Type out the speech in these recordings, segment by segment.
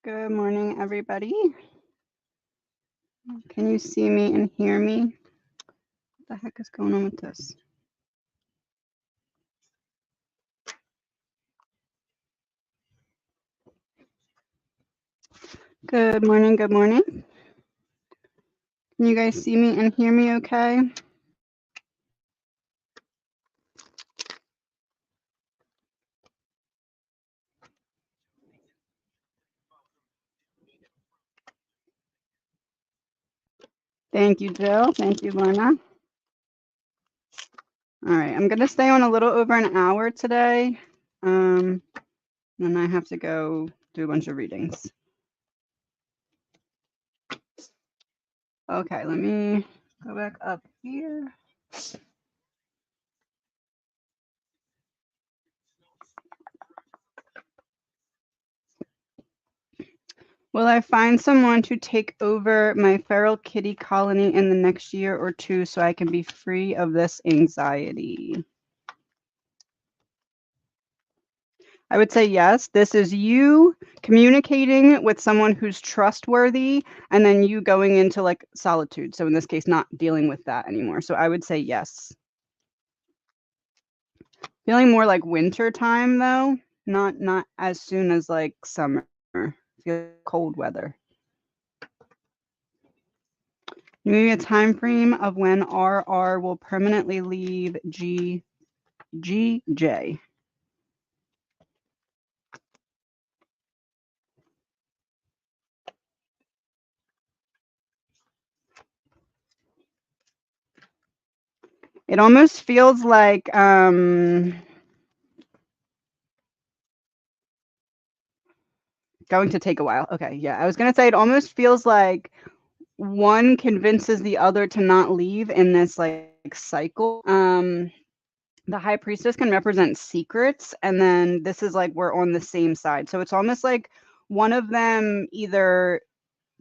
Good morning, everybody. Can you see me and hear me? What the heck is going on with this? Good morning, good morning. Can you guys see me and hear me okay? Thank you, Jill. Thank you, Lorna. All right, I'm going to stay on a little over an hour today. And I have to go do a bunch of readings. Okay, let me go back up here. Will I find someone to take over my feral kitty colony in the next year or two so I can be free of this anxiety? I would say yes. This is you communicating with someone who's trustworthy and then you going into like solitude. So in this case, not dealing with that anymore. So I would say yes. Feeling more like winter time though, not as soon as like summer. Feel cold weather. Maybe a time frame of when RR will permanently leave GJ. It almost feels like going to take a while. Okay, yeah. I was going to say it almost feels like one convinces the other to not leave in this like cycle. The high priestess can represent secrets, and then this is like we're on the same side. So it's almost like one of them either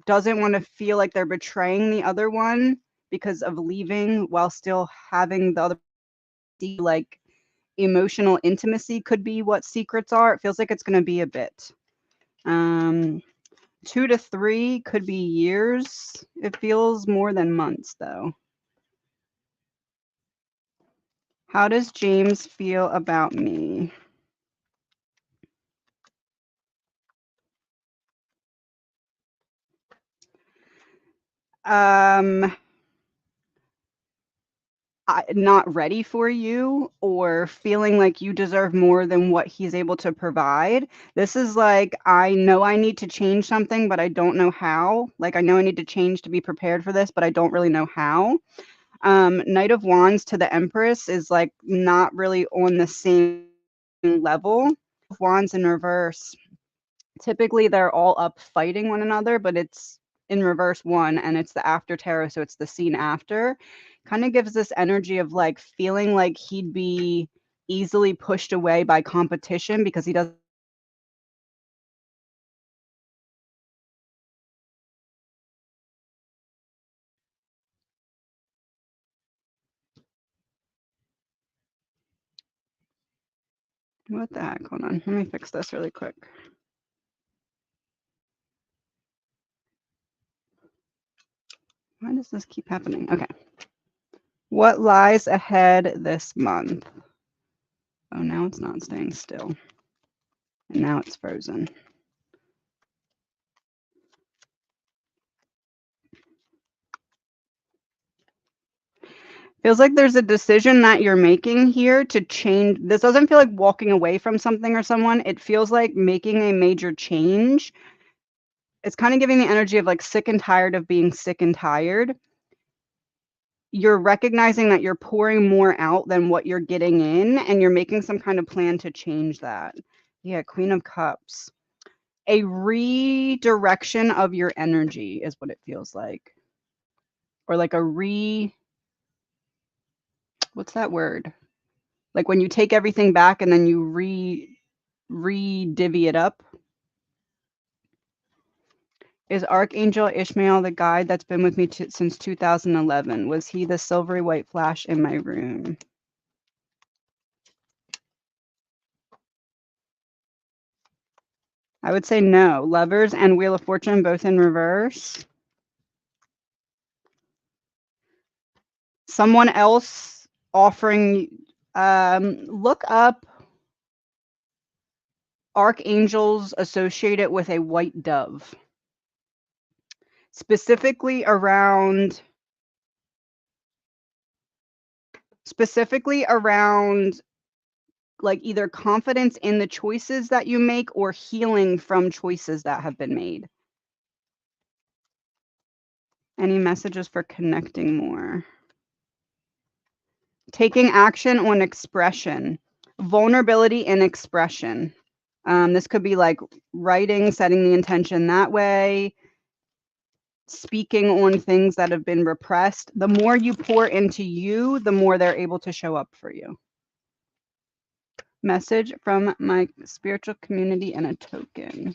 doesn't want to feel like they're betraying the other one because of leaving while still having the other, like emotional intimacy could be what secrets are. It feels like it's going to be a bit. 2 to 3 could be years. It feels more than months though. How does James feel about me? Not ready for you or feeling like you deserve more than what he's able to provide. This is like, I know I need to change something, but I don't know how. Like, I know I need to change to be prepared for this, but I don't really know how. Knight of Wands to the Empress is like not really on the same level. Wands in reverse. Typically, they're all up fighting one another, but it's in reverse one, and it's the after tarot, so it's the scene after. Kind of gives this energy of like feeling like he'd be easily pushed away by competition because he doesn't. What the heck? Hold on. Let me fix this really quick. Why does this keep happening? Okay. What lies ahead this month? Oh, now it's not staying still. And now it's frozen. Feels like there's a decision that you're making here to change. This doesn't feel like walking away from something or someone. It feels like making a major change. It's kind of giving the energy of like sick and tired of being sick and tired. You're recognizing that you're pouring more out than what you're getting in, and you're making some kind of plan to change that. Yeah, Queen of Cups. A redirection of your energy is what it feels like. Or like what's that word? Like when you take everything back and then you re-divvy it up. Is Archangel Ishmael the guide that's been with me since 2011? Was he the silvery white flash in my room? I would say no. Lovers and Wheel of Fortune both in reverse. Someone else offering, look up archangels associated with a white dove, specifically around like either confidence in the choices that you make or healing from choices that have been made. Any messages for connecting more? Taking action on expression, vulnerability in expression. This could be like writing, setting the intention that way, speaking on things that have been repressed. The more you pour into you, the more they're able to show up for you. Message from my spiritual community and a token.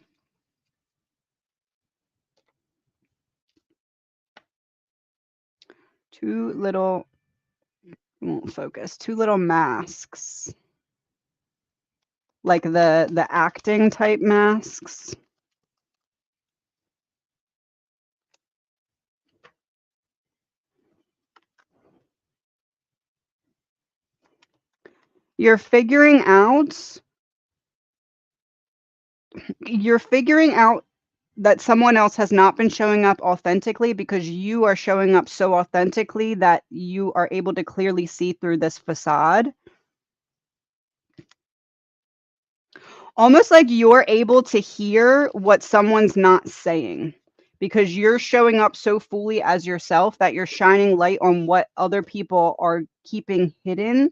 Two little, won't focus, two little masks. Like the acting type masks. You're figuring out that someone else has not been showing up authentically because you are showing up so authentically that you are able to clearly see through this facade. Almost like you're able to hear what someone's not saying because you're showing up so fully as yourself that you're shining light on what other people are keeping hidden.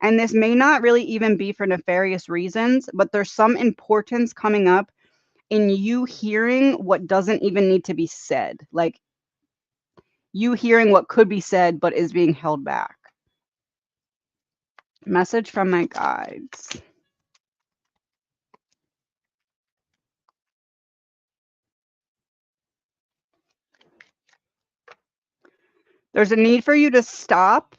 And this may not really even be for nefarious reasons, but there's some importance coming up in you hearing what doesn't even need to be said. Like you hearing what could be said but is being held back. Message from my guides. There's a need for you to stop.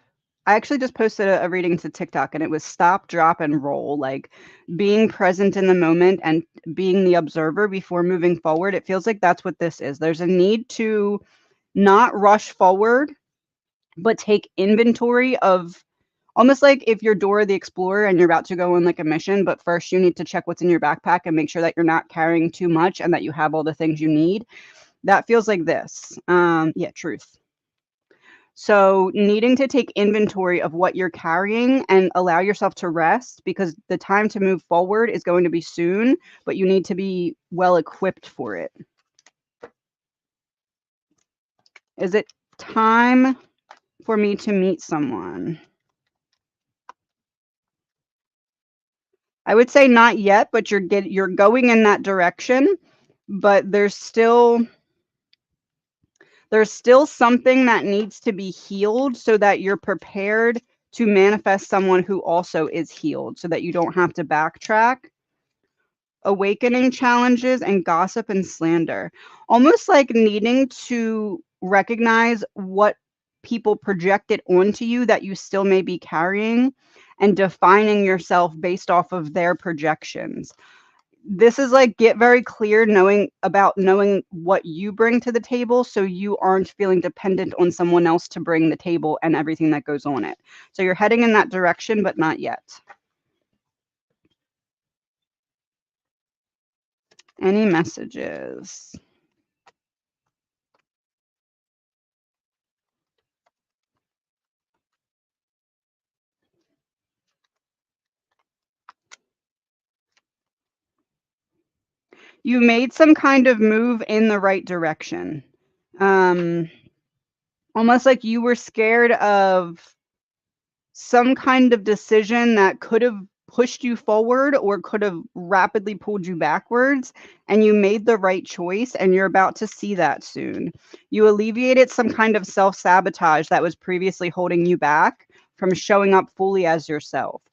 I actually just posted a reading to TikTok and it was stop, drop, and roll, like being present in the moment and being the observer before moving forward. It feels like that's what this is. There's a need to not rush forward, but take inventory of almost like if you're Dora the Explorer and you're about to go on like a mission, but first you need to check what's in your backpack and make sure that you're not carrying too much and that you have all the things you need. That feels like this. Yeah, truth. So needing to take inventory of what you're carrying and allow yourself to rest because the time to move forward is going to be soon, but you need to be well equipped for it. Is it time for me to meet someone? I would say not yet, but you're going in that direction, but there's still something that needs to be healed so that you're prepared to manifest someone who also is healed so that you don't have to backtrack. Awakening challenges and gossip and slander. Almost like needing to recognize what people projected onto you that you still may be carrying and defining yourself based off of their projections. This is like get very clear knowing what you bring to the table so you aren't feeling dependent on someone else to bring the table and everything that goes on it. So you're heading in that direction, but not yet. Any messages? You made some kind of move in the right direction. Almost like you were scared of some kind of decision that could have pushed you forward or could have rapidly pulled you backwards, and you made the right choice, and you're about to see that soon. You alleviated some kind of self-sabotage that was previously holding you back from showing up fully as yourself.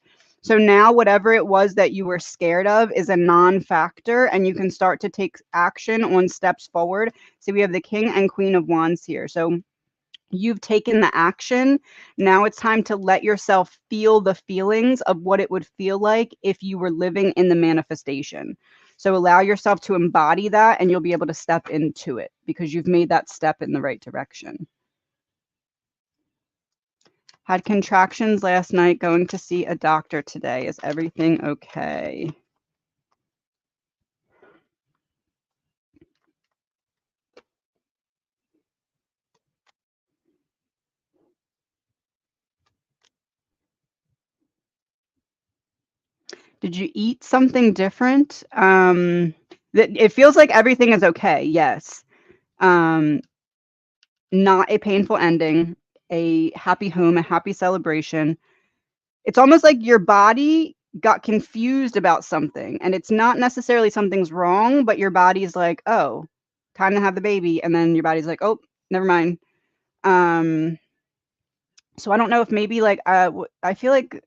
So now whatever it was that you were scared of is a non-factor, and you can start to take action on steps forward. So we have the King and Queen of Wands here. So you've taken the action. Now it's time to let yourself feel the feelings of what it would feel like if you were living in the manifestation. So allow yourself to embody that, and you'll be able to step into it because you've made that step in the right direction. Had contractions last night, going to see a doctor today. Is everything okay? Did you eat something different? That it feels like everything is okay, yes. Um, Not a painful ending, a happy home, a happy celebration. It's almost like your body got confused about something, and it's not necessarily something's wrong, but your body's like, "Oh, time to have the baby," and then your body's like, "Oh, never mind." Um, so I don't know if maybe, like, I feel like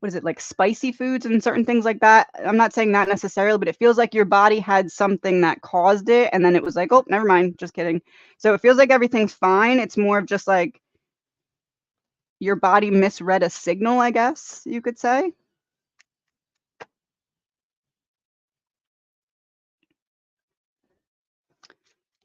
what is it, like spicy foods and certain things like that? I'm not saying that necessarily, but it feels like your body had something that caused it, and then it was like, "Oh, never mind, just kidding." So it feels like everything's fine. It's more of just like your body misread a signal, I guess you could say.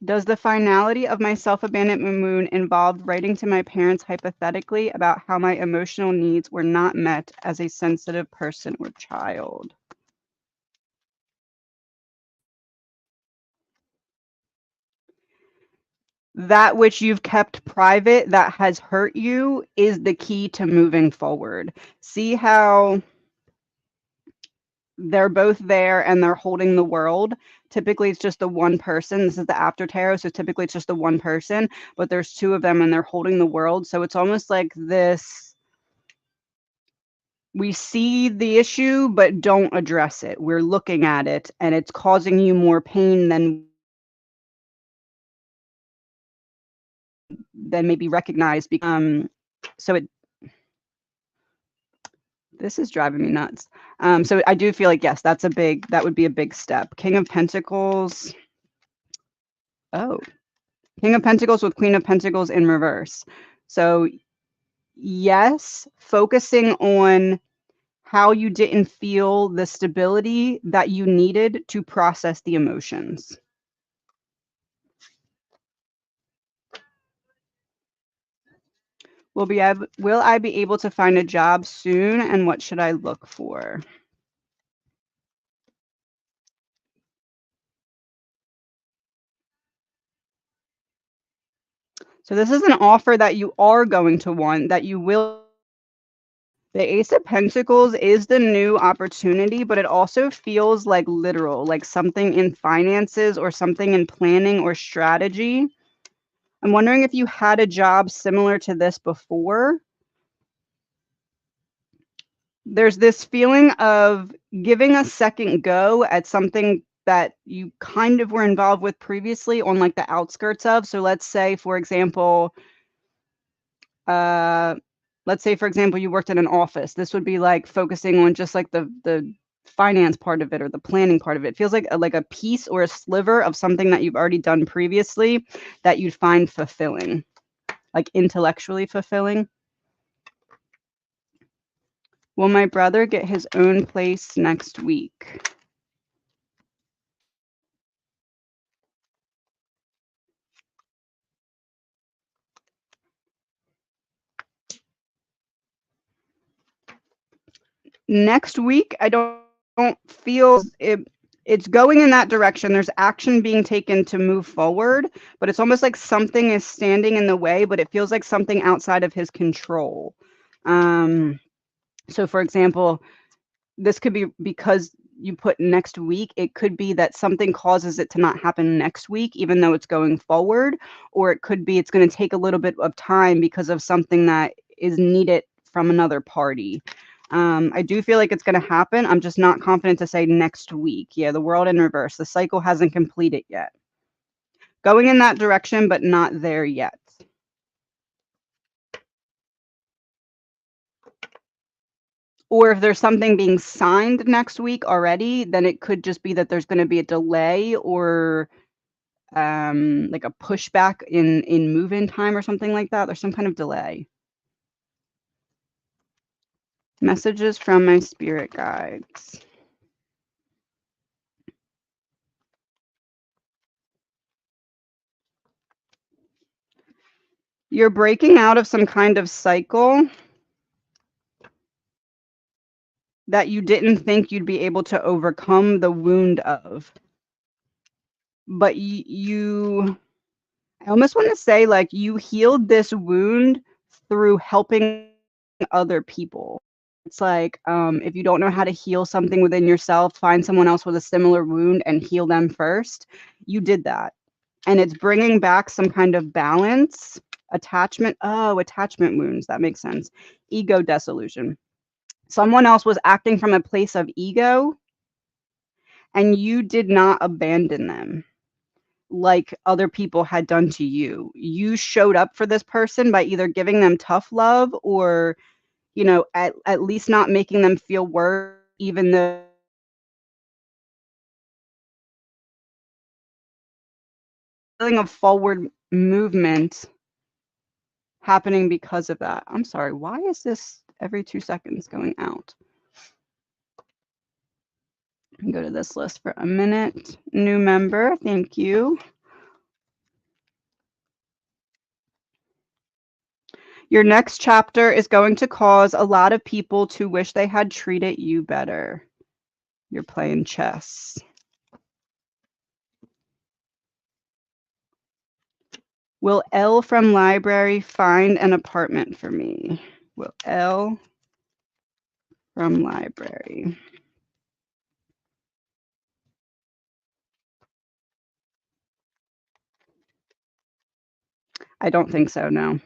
Does the finality of my self-abandonment moon involve writing to my parents hypothetically about how my emotional needs were not met as a sensitive person or child? That which you've kept private that has hurt you is the key to moving forward. See how they're both there and they're holding the world. Typically, it's just the one person. This is the after tarot, so typically it's just the one person, but there's two of them and they're holding the world. So it's almost like this, we see the issue but don't address it. We're looking at it and it's causing you more pain than maybe recognized. So it this is driving me nuts. So I do feel like, yes, that would be a big step. King of Pentacles. Oh, King of Pentacles with Queen of Pentacles in reverse. So yes, focusing on how you didn't feel the stability that you needed to process the emotions. Will I be able to find a job soon, and what should I look for? So this is an offer that you are going to want, that you will. The Ace of Pentacles is the new opportunity, but it also feels like literal, like something in finances or something in planning or strategy. I'm wondering if you had a job similar to this before. There's this feeling of giving a second go at something that you kind of were involved with previously on like the outskirts of. So uh, let's say for example, you worked in an office. This would be like focusing on just like the finance part of it or the planning part of it. It feels like a piece or a sliver of something that you've already done previously that you'd find fulfilling, like intellectually fulfilling. Will my brother get his own place next week? Next week, I don't feel it's going in that direction. There's action being taken to move forward, but it's almost like something is standing in the way, but it feels like something outside of his control. So for example, this could be because you put next week, it could be that something causes it to not happen next week, even though it's going forward, or it could be it's going to take a little bit of time because of something that is needed from another party. I do feel like it's going to happen. I'm just not confident to say next week. Yeah, the world in reverse. The cycle hasn't completed yet. Going in that direction, but not there yet. Or if there's something being signed next week already, then it could just be that there's going to be a delay or like a pushback in move-in time or something like that. There's some kind of delay. Messages from my spirit guides. You're breaking out of some kind of cycle that you didn't think you'd be able to overcome the wound of. But you I almost want to say, like, you healed this wound through helping other people. It's like, if you don't know how to heal something within yourself, find someone else with a similar wound and heal them first. You did that. And it's bringing back some kind of balance, attachment. Oh, attachment wounds. That makes sense. Ego dissolution. Someone else was acting from a place of ego, and you did not abandon them like other people had done to you. You showed up for this person by either giving them tough love or, at least not making them feel worse, even though feeling of forward movement happening because of that. I'm sorry, why is this every 2 seconds going out? Go to this list for a minute. New member, thank you. Your next chapter is going to cause a lot of people to wish they had treated you better. You're playing chess. Will L from library find an apartment for me? Will L from library. I don't think so, no.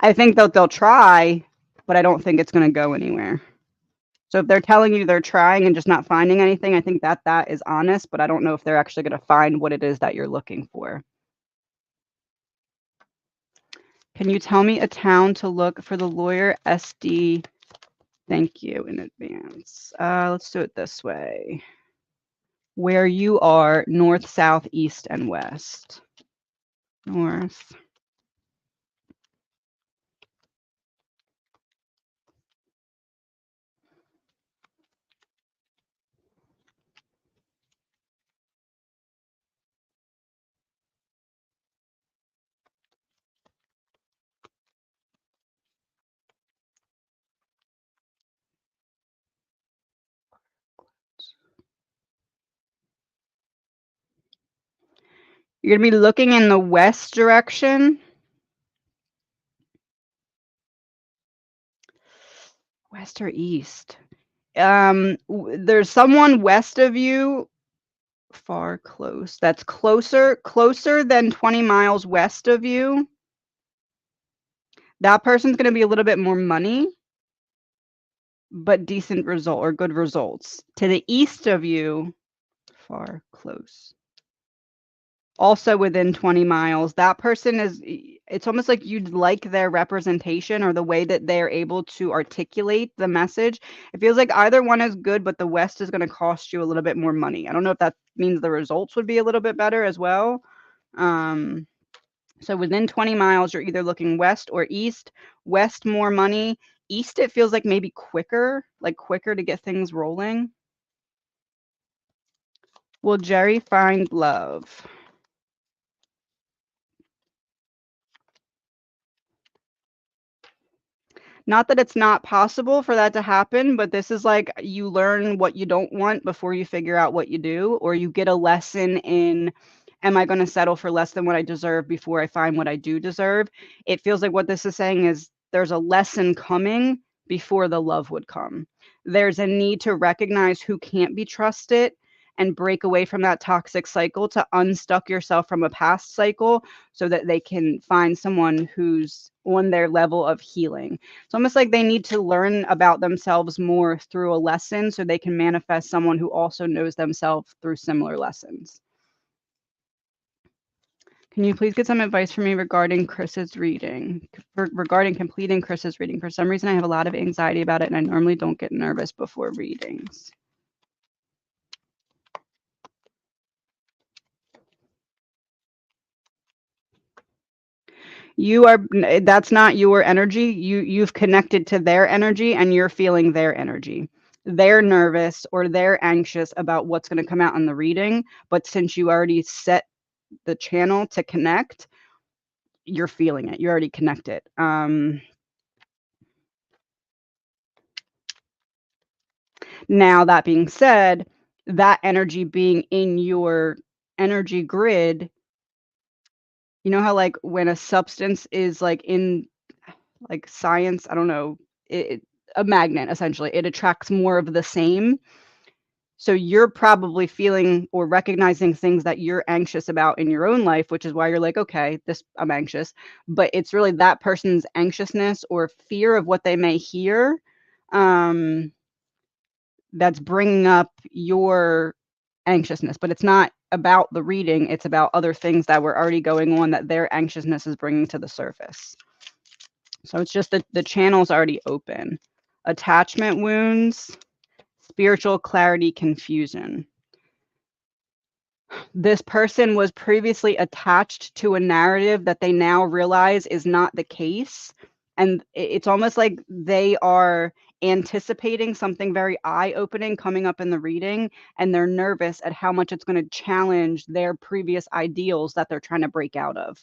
I think that they'll try, but I don't think it's going to go anywhere. So if they're telling you they're trying and just not finding anything, I think that is honest, but I don't know if they're actually going to find what it is that you're looking for. Can you tell me a town to look for the lawyer SD? Thank you in advance. Let's do it this way. Where you are, north, south, east, and west. North. You're going to be looking in the west direction. West or east? There's someone west of you, far close. That's closer than 20 miles west of you. That person's going to be a little bit more money, but decent result or good results. To the east of you, far close. Also within 20 miles, that person it's almost like you'd like their representation or the way that they're able to articulate the message. It feels like either one is good, but the west is going to cost you a little bit more money. I don't know if that means the results would be a little bit better as well. So within 20 miles, you're either looking west or east. West, more money. East, it feels like maybe quicker to get things rolling. Will Jerry find love? Not that it's not possible for that to happen, but this is like you learn what you don't want before you figure out what you do, or you get a lesson in, am I going to settle for less than what I deserve before I find what I do deserve? It feels like what this is saying is there's a lesson coming before the love would come. There's a need to recognize who can't be trusted and break away from that toxic cycle to unstuck yourself from a past cycle so that they can find someone who's on their level of healing. It's almost like they need to learn about themselves more through a lesson so they can manifest someone who also knows themselves through similar lessons. Can you please get some advice for me regarding Chris's reading, regarding completing Chris's reading? For some reason, I have a lot of anxiety about it, and I normally don't get nervous before readings. That's not your energy. You've connected to their energy and you're feeling their energy. They're nervous or they're anxious about what's going to come out in the reading, but since you already set the channel to connect, you're feeling it. You already connect it. Now that being said, that energy being in your energy grid, you know how, like, when a substance is, like, in, like, science, I don't know, it a magnet, essentially, it attracts more of the same. So you're probably feeling or recognizing things that you're anxious about in your own life, which is why you're like, "Okay, this I'm anxious." But it's really that person's anxiousness or fear of what they may hear, um, that's bringing up your anxiousness, but it's not about the reading, it's about other things that were already going on that their anxiousness is bringing to the surface. So it's just that the channel's already open. Attachment wounds, spiritual clarity, confusion. This person was previously attached to a narrative that they now realize is not the case. And it's almost like they are anticipating something very eye-opening coming up in the reading, and they're nervous at how much it's going to challenge their previous ideals that they're trying to break out of.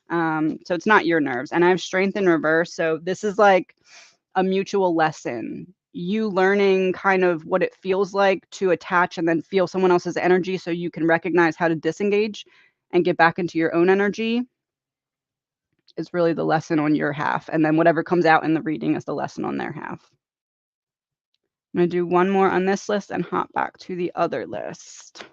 So it's not your nerves. And I have strength in reverse. So this is like a mutual lesson. You learning kind of what it feels like to attach and then feel someone else's energy so you can recognize how to disengage and get back into your own energy is really the lesson on your half. And then whatever comes out in the reading is the lesson on their half. I'm going to do one more on this list and hop back to the other list.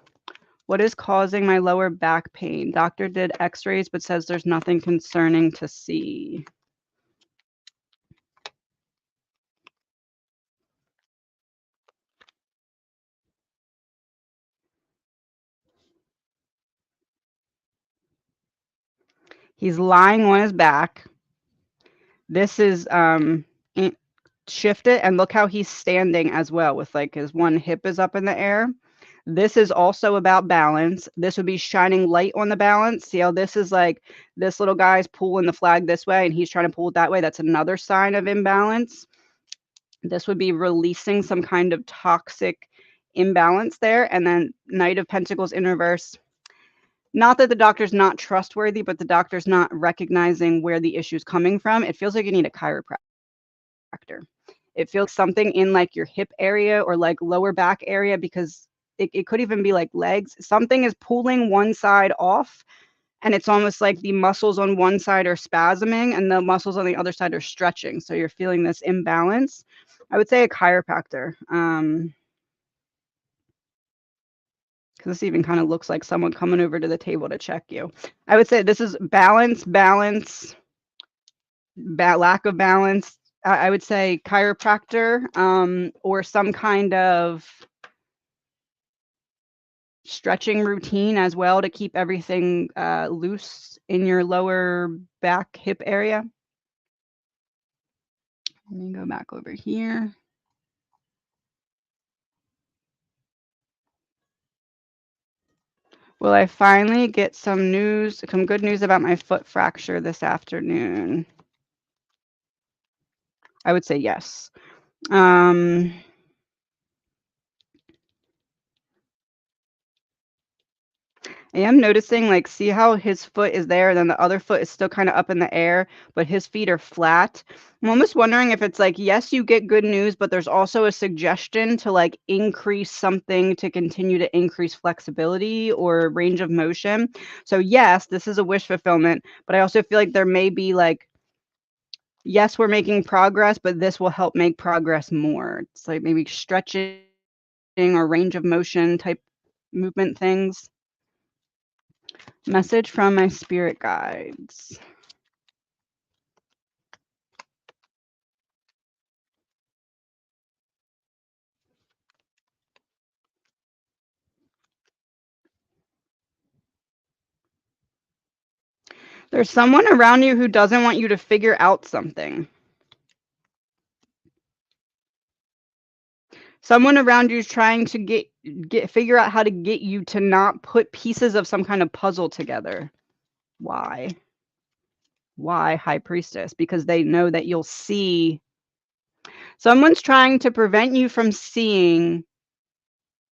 What is causing my lower back pain? Doctor did x-rays but says there's nothing concerning to see. He's lying on his back. This is shift it and look how he's standing as well with like his one hip is up in the air. This is also about balance. This would be shining light on the balance. See how this is like this little guy's pulling the flag this way and he's trying to pull it that way. That's another sign of imbalance. This would be releasing some kind of toxic imbalance there. And then Knight of Pentacles in reverse. Not that the doctor's not trustworthy, but the doctor's not recognizing where the issue's coming from. It feels like you need a chiropractor. It feels something in like your hip area or like lower back area because it could even be like legs. Something is pulling one side off and it's almost like the muscles on one side are spasming and the muscles on the other side are stretching. So you're feeling this imbalance. I would say a chiropractor. Because this even kind of looks like someone coming over to the table to check you. I would say this is balance, lack of balance. I would say chiropractor or some kind of stretching routine as well to keep everything loose in your lower back hip area. Let me go back over here. Will I finally get some good news about my foot fracture this afternoon? I would say yes. I am noticing, like, see how his foot is there and then the other foot is still kind of up in the air, but his feet are flat. I'm almost wondering if it's like, yes, you get good news, but there's also a suggestion to like increase something to continue to increase flexibility or range of motion. So yes, this is a wish fulfillment, but I also feel like there may be like, yes, we're making progress, but this will help make progress more. It's like maybe stretching or range of motion type movement things. Message from my spirit guides. There's someone around you who doesn't want you to figure out something. Someone around you is trying to figure out how to get you to not put pieces of some kind of puzzle together. Why? Why, High Priestess? Because they know that you'll see. Someone's trying to prevent you from seeing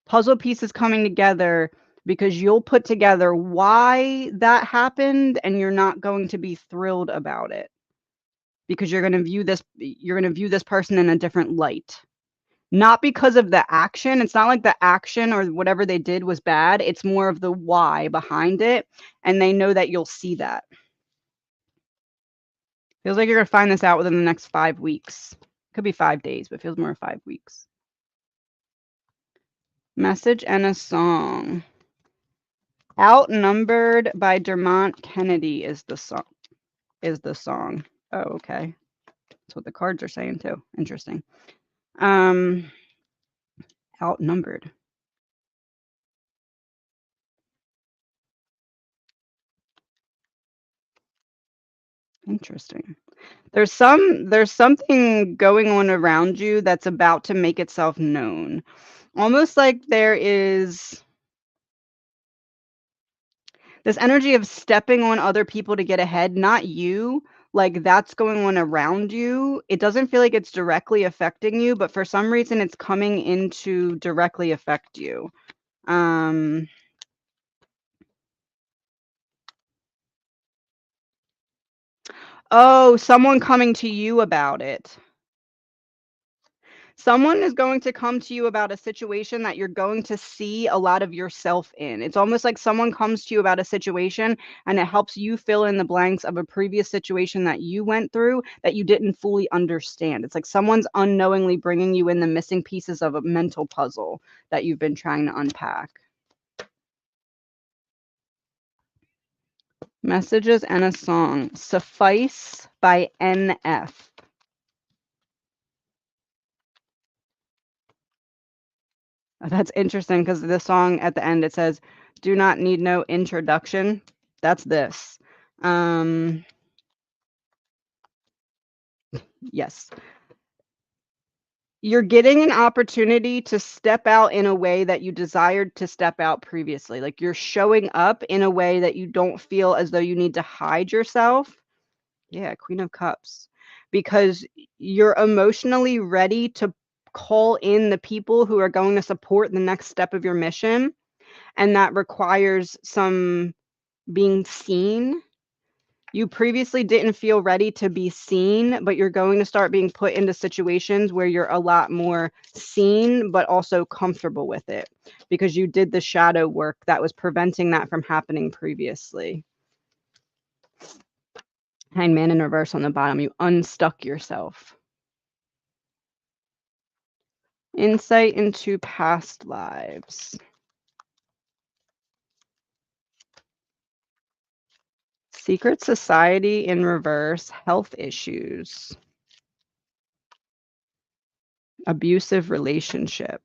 puzzle pieces coming together because you'll put together why that happened and you're not going to be thrilled about it because you're going to view this person in a different light. Not because of the action. It's not like the action or whatever they did was bad. It's more of the why behind it, and they know that you'll see that. Feels like you're going to find this out within the next 5 weeks. Could be 5 days, but feels more 5 weeks. Message and a song. Outnumbered by Dermot Kennedy is the song. Oh, okay. That's what the cards are saying too. Interesting. Outnumbered. Interesting. There's something going on around you that's about to make itself known. Almost like there is this energy of stepping on other people to get ahead, not you. Like that's going on around you. It doesn't feel like it's directly affecting you, but for some reason it's coming in to directly affect you. Oh, someone coming to you about it. Someone is going to come to you about a situation that you're going to see a lot of yourself in. It's almost like someone comes to you about a situation and it helps you fill in the blanks of a previous situation that you went through that you didn't fully understand. It's like someone's unknowingly bringing you in the missing pieces of a mental puzzle that you've been trying to unpack. Messages and a song. Suffice by NF. That's interesting because the song at the end, it says, "Do not need no introduction." That's this. Yes. You're getting an opportunity to step out in a way that you desired to step out previously. Like you're showing up in a way that you don't feel as though you need to hide yourself. Yeah, Queen of Cups. Because you're emotionally ready to call in the people who are going to support the next step of your mission. And that requires some being seen. You previously didn't feel ready to be seen, but you're going to start being put into situations where you're a lot more seen, but also comfortable with it because you did the shadow work that was preventing that from happening previously. Hangman in reverse on the bottom. You unstuck yourself. Insight into past lives. Secret society in reverse. Health issues. Abusive relationship.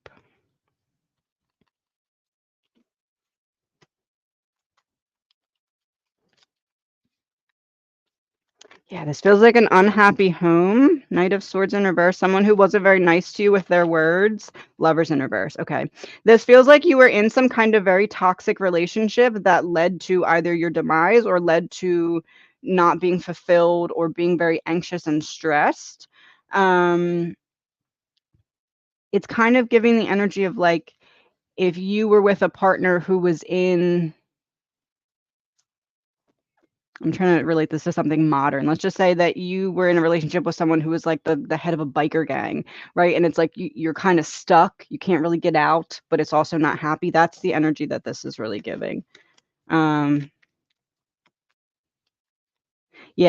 Yeah, this feels like an unhappy home. Knight of Swords in reverse. Someone who wasn't very nice to you with their words. Lovers in reverse. Okay. This feels like you were in some kind of very toxic relationship that led to either your demise or led to not being fulfilled or being very anxious and stressed. It's kind of giving the energy of like if you were with a partner who was in I'm trying to relate this to something modern. Let's just say that you were in a relationship with someone who was like the head of a biker gang, right? And it's like you're kind of stuck. You can't really get out, but it's also not happy. That's the energy that this is really giving. Yeah,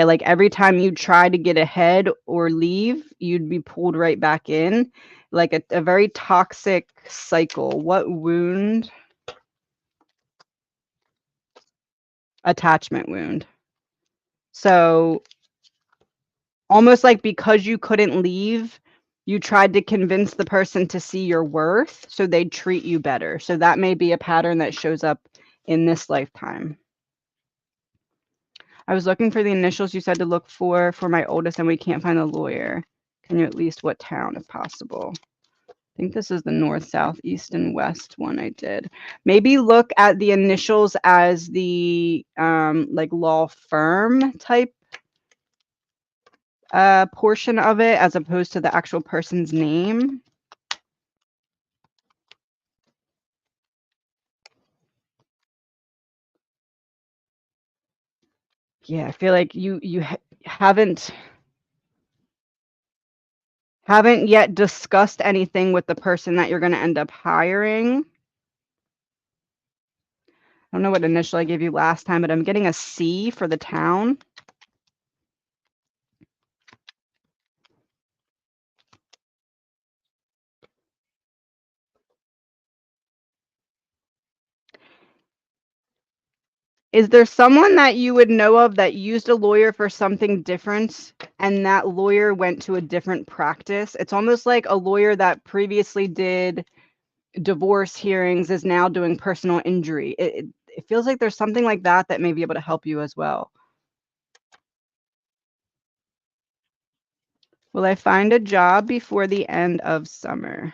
like every time you try to get ahead or leave, you'd be pulled right back in, like a very toxic cycle. What wound? Attachment wound. So almost like because you couldn't leave, you tried to convince the person to see your worth so they'd treat you better. So that may be a pattern that shows up in this lifetime. I was looking for the initials you said to look for my oldest, and we can't find a lawyer. Can you at least what town if possible? I think this is the north, south, east, and west one I did. Maybe look at the initials as the like law firm type portion of it as opposed to the actual person's name. Yeah, I feel like haven't yet discussed anything with the person that you're gonna end up hiring. I don't know what initial I gave you last time, but I'm getting a C for the town. Is there someone that you would know of that used a lawyer for something different and that lawyer went to a different practice? It's almost like a lawyer that previously did divorce hearings is now doing personal injury. It feels like there's something like that that may be able to help you as well. Will I find a job before the end of summer?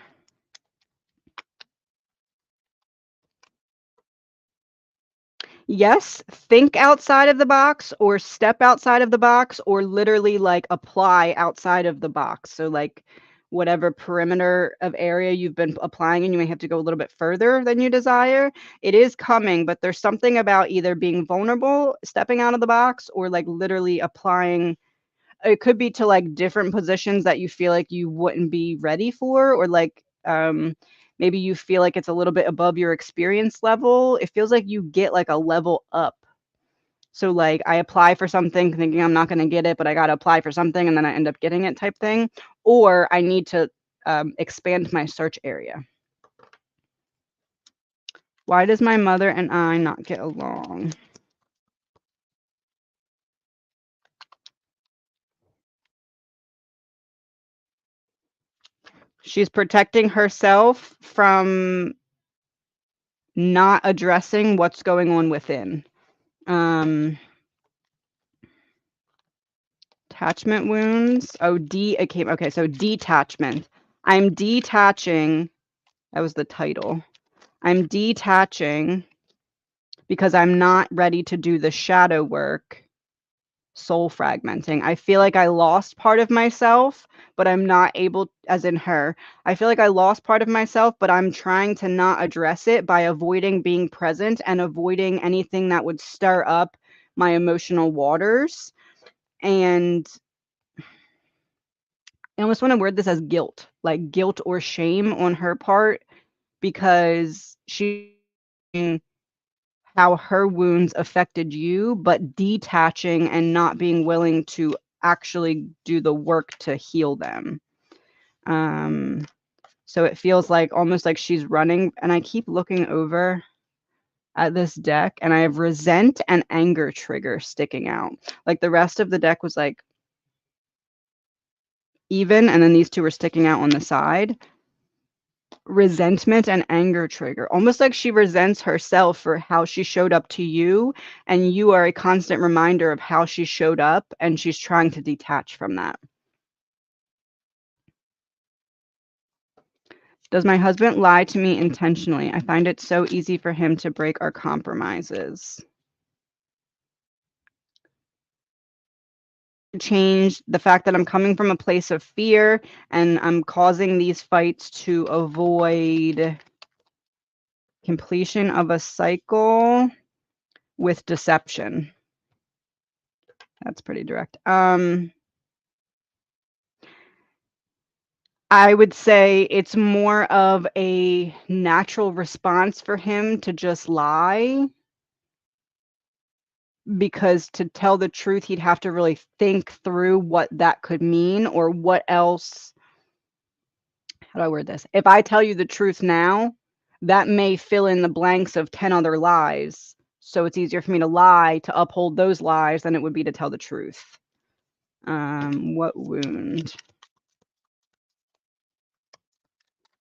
Yes, think outside of the box or step outside of the box or literally like apply outside of the box. So like whatever perimeter of area you've been applying and you may have to go a little bit further than you desire. It is coming, but there's something about either being vulnerable, stepping out of the box, or like literally applying. It could be to like different positions that you feel like you wouldn't be ready for, or like maybe you feel like it's a little bit above your experience level. It feels like you get like a level up. So like I apply for something thinking I'm not going to get it, but I got to apply for something and then I end up getting it type thing. Or I need to expand my search area. Why does my mother and I not get along? She's protecting herself from not addressing what's going on within. Um, Attachment wounds. Oh, okay, so detachment. I'm detaching. That was the title. I'm detaching because I'm not ready to do the shadow work, soul fragmenting. I feel like I lost part of myself, but I'm not able, as in her, I feel like I lost part of myself, but I'm trying to not address it by avoiding being present and avoiding anything that would stir up my emotional waters. And I almost want to word this as guilt, like guilt or shame on her part because she how her wounds affected you, but detaching and not being willing to actually do the work to heal them. Um, so it feels like almost like she's running, and I keep looking over at this deck and I have resent and anger trigger sticking out. Like the rest of the deck was like even, and then these two were sticking out on the side. Resentment and anger trigger, almost like she resents herself for how she showed up to you, and you are a constant reminder of how she showed up, and she's trying to detach from that. Does my husband lie to me intentionally? I find it so easy for him to break our compromises. Change the fact that I'm coming from a place of fear and I'm causing these fights to avoid completion of a cycle with deception. That's pretty direct. I would say it's more of a natural response for him to just lie, because to tell the truth, he'd have to really think through what that could mean or what else. How do I word this? If I tell you the truth now, that may fill in the blanks of 10 other lies. So it's easier for me to lie to uphold those lies than it would be to tell the truth. What wound?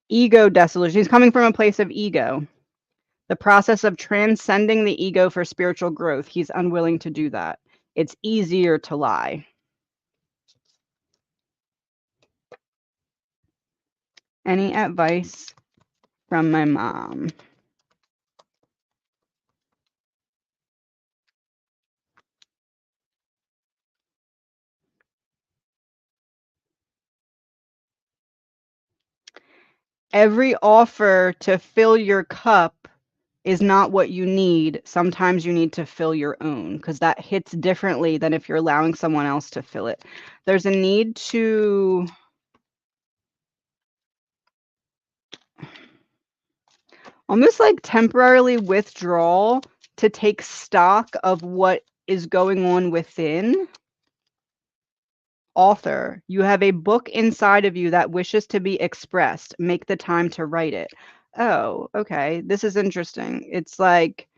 Ego dissolution. He's coming from a place of ego. The process of transcending the ego for spiritual growth. He's unwilling to do that. It's easier to lie. Any advice from my mom? Every offer to fill your cup is not what you need. Sometimes you need to fill your own, because that hits differently than if you're allowing someone else to fill it. There's a need to almost like temporarily withdraw to take stock of what is going on within. Author, you have a book inside of you that wishes to be expressed. Make the time to write it. Oh, okay. This is interesting. It's like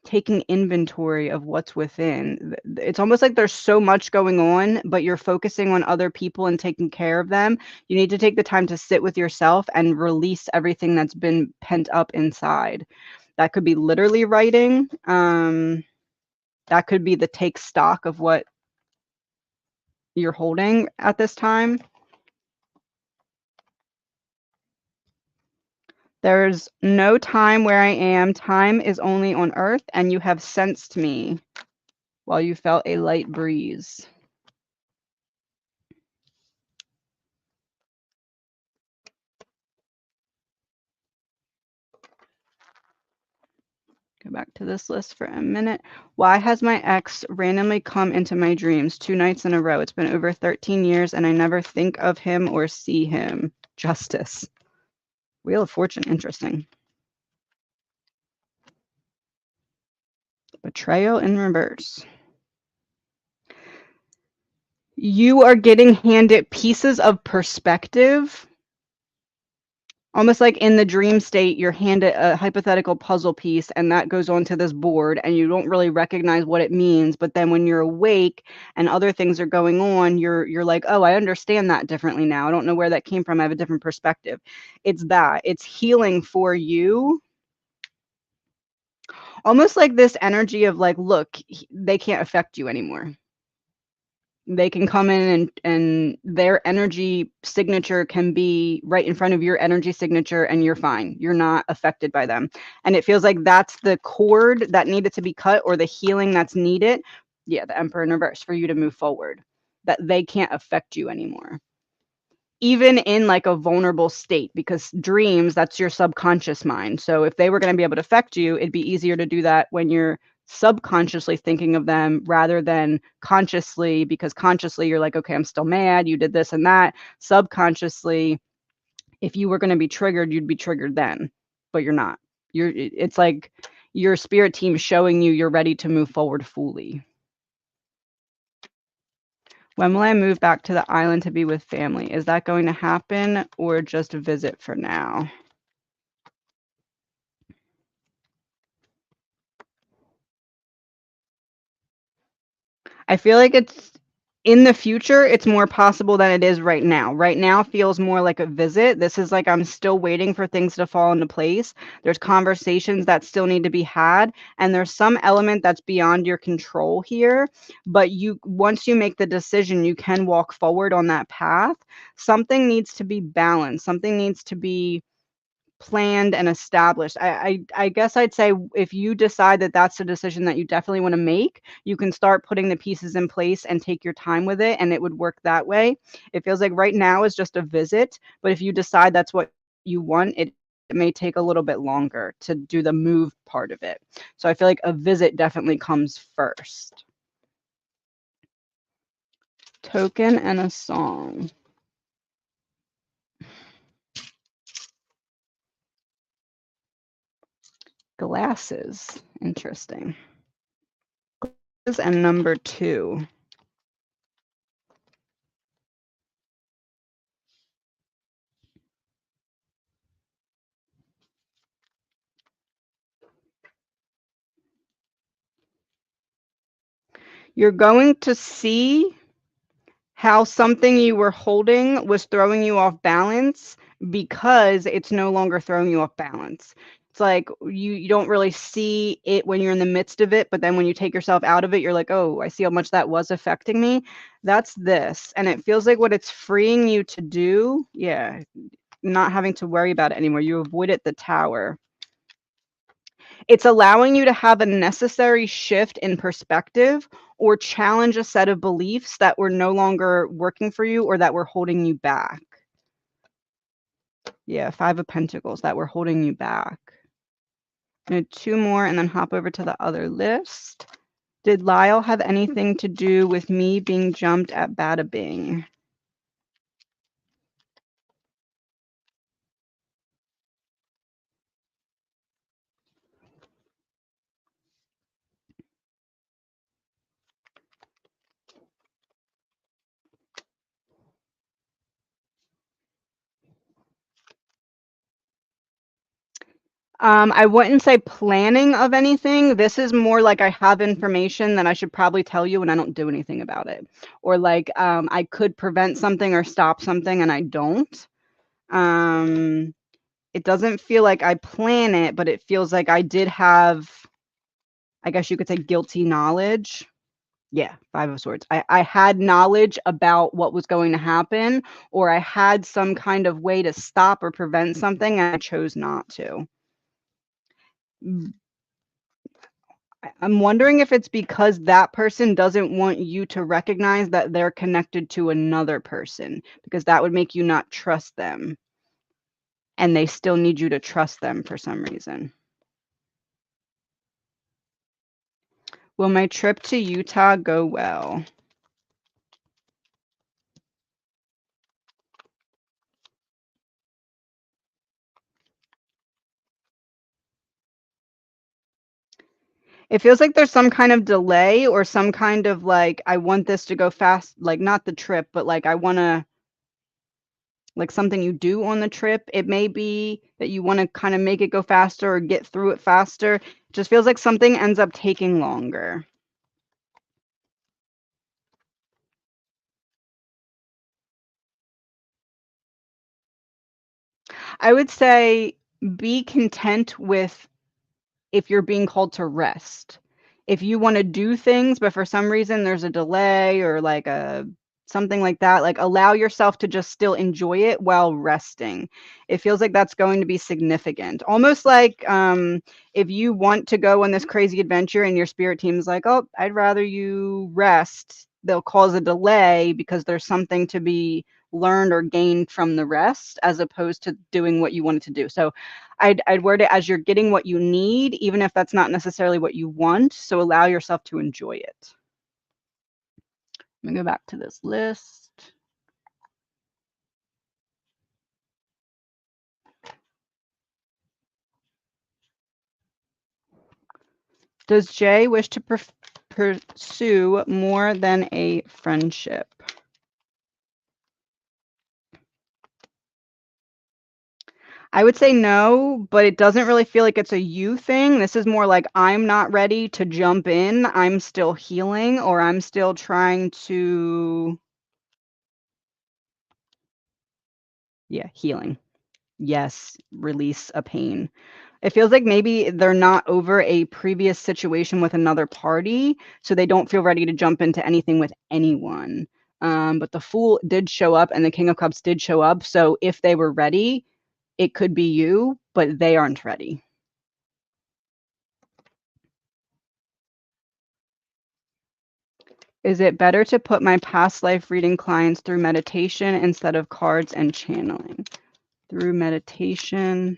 taking inventory of what's within. It's almost like there's so much going on, but you're focusing on other people and taking care of them. You need to take the time to sit with yourself and release everything that's been pent up inside. That could be literally writing. That could be the take stock of what you're holding at this time. There's no time where I am. Time is only on earth, and you have sensed me while you felt a light breeze. Go back to this list for a minute. Why has my ex randomly come into my dreams 2 nights in a row? It's been over 13 years, and I never think of him or see him. Justice. Wheel of Fortune. Interesting. Betrayal in reverse. You are getting handed pieces of perspective. Almost like in the dream state, you're handed a hypothetical puzzle piece, and that goes onto this board, and you don't really recognize what it means. But then when you're awake and other things are going on, you're like, oh, I understand that differently now. I don't know where that came from. I have a different perspective. It's that. It's healing for you. Almost like this energy of like, look, they can't affect you anymore. They can come in and their energy signature can be right in front of your energy signature, and you're fine. You're not affected by them. And it feels like that's the cord that needed to be cut, or the healing that's needed. Yeah, the Emperor in reverse, for you to move forward. That they can't affect you anymore. Even in like a vulnerable state, because dreams, that's your subconscious mind. So if they were going to be able to affect you, it'd be easier to do that when you're subconsciously thinking of them rather than consciously, because consciously you're like, okay, I'm still mad, you did this and that. Subconsciously, if you were going to be triggered, you'd be triggered then, but you're not. It's like your spirit team showing you you're ready to move forward fully. When will I move back to the island to be with family? Is that going to happen, or just visit for now? I feel like it's in the future, it's more possible than it is right now. Right now feels more like a visit. This is like I'm still waiting for things to fall into place. There's conversations that still need to be had, and there's some element that's beyond your control here. But once you make the decision, you can walk forward on that path. Something needs to be balanced. Something needs to be planned and established. I guess I'd say if you decide that that's the decision that you definitely want to make, you can start putting the pieces in place and take your time with it, and it would work that way. It feels like right now is just a visit, but if you decide that's what you want, it may take a little bit longer to do the move part of it. So I feel like a visit definitely comes first. Token and a song. Glasses. Interesting. And number 2. You're going to see how something you were holding was throwing you off balance, because it's no longer throwing you off balance. It's like you don't really see it when you're in the midst of it, but then when you take yourself out of it, you're like, oh, I see how much that was affecting me. That's this. And it feels like what it's freeing you to do, yeah, not having to worry about it anymore. You avoided the Tower. It's allowing you to have a necessary shift in perspective, or challenge a set of beliefs that were no longer working for you or that were holding you back. Yeah, 5 of Pentacles, that were holding you back. 2 more and then hop over to the other list. Did Lyle have anything to do with me being jumped at Bada Bing? I wouldn't say planning of anything. This is more like I have information that I should probably tell you and I don't do anything about it. Or like I could prevent something or stop something and I don't. Um, it doesn't feel like I plan it, but it feels like I did have, I guess you could say, guilty knowledge. Yeah, 5 of Swords. I had knowledge about what was going to happen, or I had some kind of way to stop or prevent something, and I chose not to. I'm wondering if it's because that person doesn't want you to recognize that they're connected to another person, because that would make you not trust them, and they still need you to trust them for some reason. Will my trip to Utah go well? It feels like there's some kind of delay or some kind of like, I want this to go fast, like not the trip, but like I want to, like something you do on the trip. It may be that you want to kind of make it go faster or get through it faster. It just feels like something ends up taking longer. I would say be content with if you're being called to rest. If you wanna do things, but for some reason there's a delay or like a something like that, like allow yourself to just still enjoy it while resting. It feels like that's going to be significant. Almost like, if you want to go on this crazy adventure and your spirit team is like, "Oh, I'd rather you rest," they'll cause a delay because there's something to be learned or gained from the rest as opposed to doing what you wanted to do. So I'd word it as you're getting what you need, even if that's not necessarily what you want. So allow yourself to enjoy it. Let me go back to this list. Does Jay wish to pursue more than a friendship? I would say no, but it doesn't really feel like it's a you thing. This is more like I'm not ready to jump in. I'm still healing, or I'm still trying to, yeah, healing. Yes, release a pain. It feels like maybe they're not over a previous situation with another party, so they don't feel ready to jump into anything with anyone. But the Fool did show up and the King of Cups did show up, so if they were ready, it could be you, but they aren't ready. Is it better to put my past life reading clients through meditation instead of cards and channeling? Through meditation.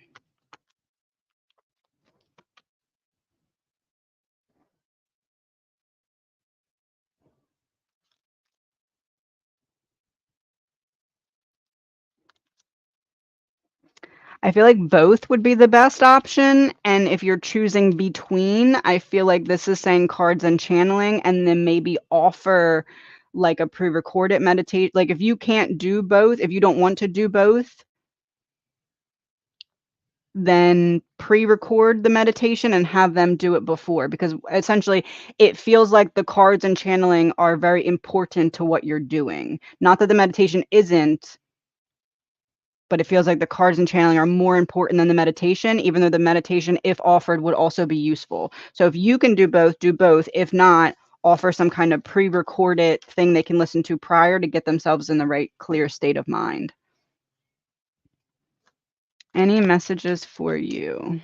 I feel like both would be the best option, and if you're choosing between, I feel like this is saying cards and channeling, and then maybe offer like a pre-recorded meditate like if you can't do both, if you don't want to do both, then pre-record the meditation and have them do it before, because essentially it feels like the cards and channeling are very important to what you're doing. Not that the meditation isn't, but it feels like the cards and channeling are more important than the meditation, even though the meditation, if offered, would also be useful. So if you can do both, do both. If not, offer some kind of pre-recorded thing they can listen to prior to get themselves in the right clear state of mind. Any messages for you?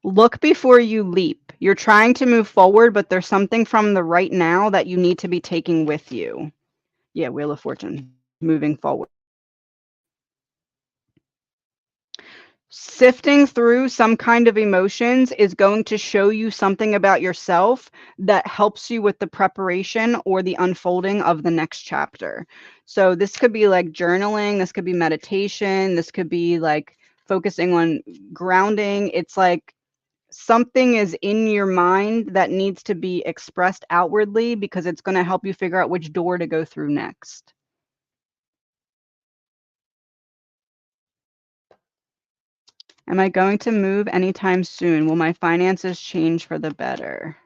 Look before you leap. You're trying to move forward, but there's something from the right now that you need to be taking with you. Yeah, Wheel of Fortune, moving forward. Sifting through some kind of emotions is going to show you something about yourself that helps you with the preparation or the unfolding of the next chapter. So this could be like journaling, this could be meditation, this could be like focusing on grounding. It's like something is in your mind that needs to be expressed outwardly because it's going to help you figure out which door to go through next. Am I going to move anytime soon? Will my finances change for the better?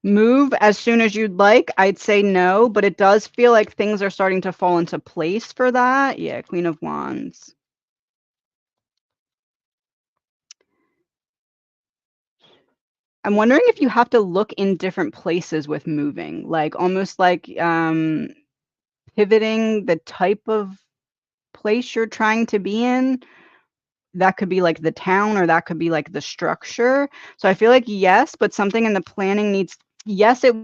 Move as soon as you'd like. I'd say no, but it does feel like things are starting to fall into place for that. Yeah, Queen of Wands. I'm wondering if you have to look in different places with moving, like almost like pivoting the type of place you're trying to be in. That could be like the town or that could be like the structure. So I feel like yes, but something in the planning needs yes, it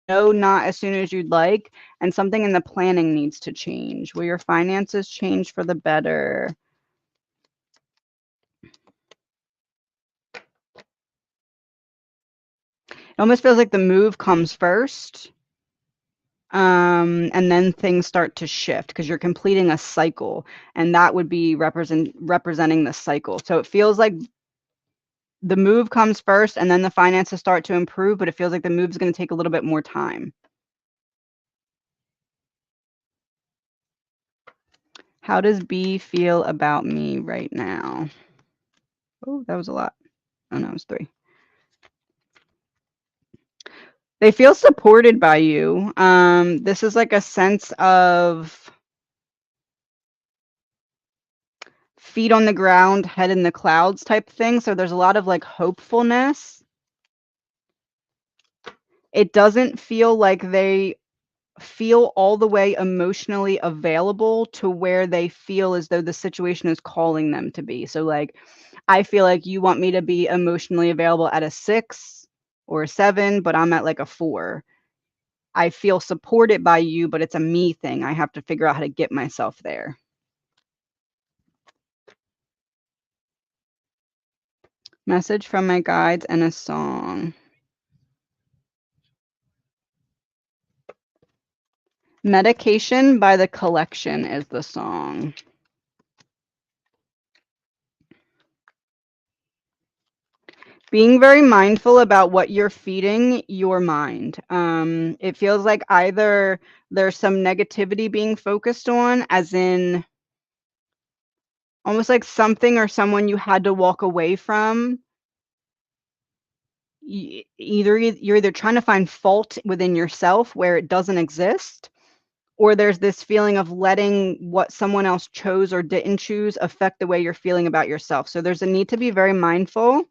no, not as soon as you'd like, and something in the planning needs to change. Will your finances change for the better? It almost feels like the move comes first, and then things start to shift because you're completing a cycle, and that would be representing the cycle. So it feels like the move comes first, and then the finances start to improve, but it feels like the move is going to take a little bit more time. How does B feel about me right now? Oh, that was a lot. Oh, no, it was 3. They feel supported by you. This is like a sense of feet on the ground, head in the clouds type thing. So there's a lot of like hopefulness. It doesn't feel like they feel all the way emotionally available to where they feel as though the situation is calling them to be. So like I feel like you want me to be emotionally available at a 6 or a 7, but I'm at like a 4. I feel supported by you, but it's a me thing. I have to figure out how to get myself there. Message from my guides and a song. Medication by The Collection is the song. Being very mindful about what you're feeding your mind. It feels like either there's some negativity being focused on, as in almost like something or someone you had to walk away from. You're either trying to find fault within yourself where it doesn't exist, or there's this feeling of letting what someone else chose or didn't choose affect the way you're feeling about yourself. So there's a need to be very mindful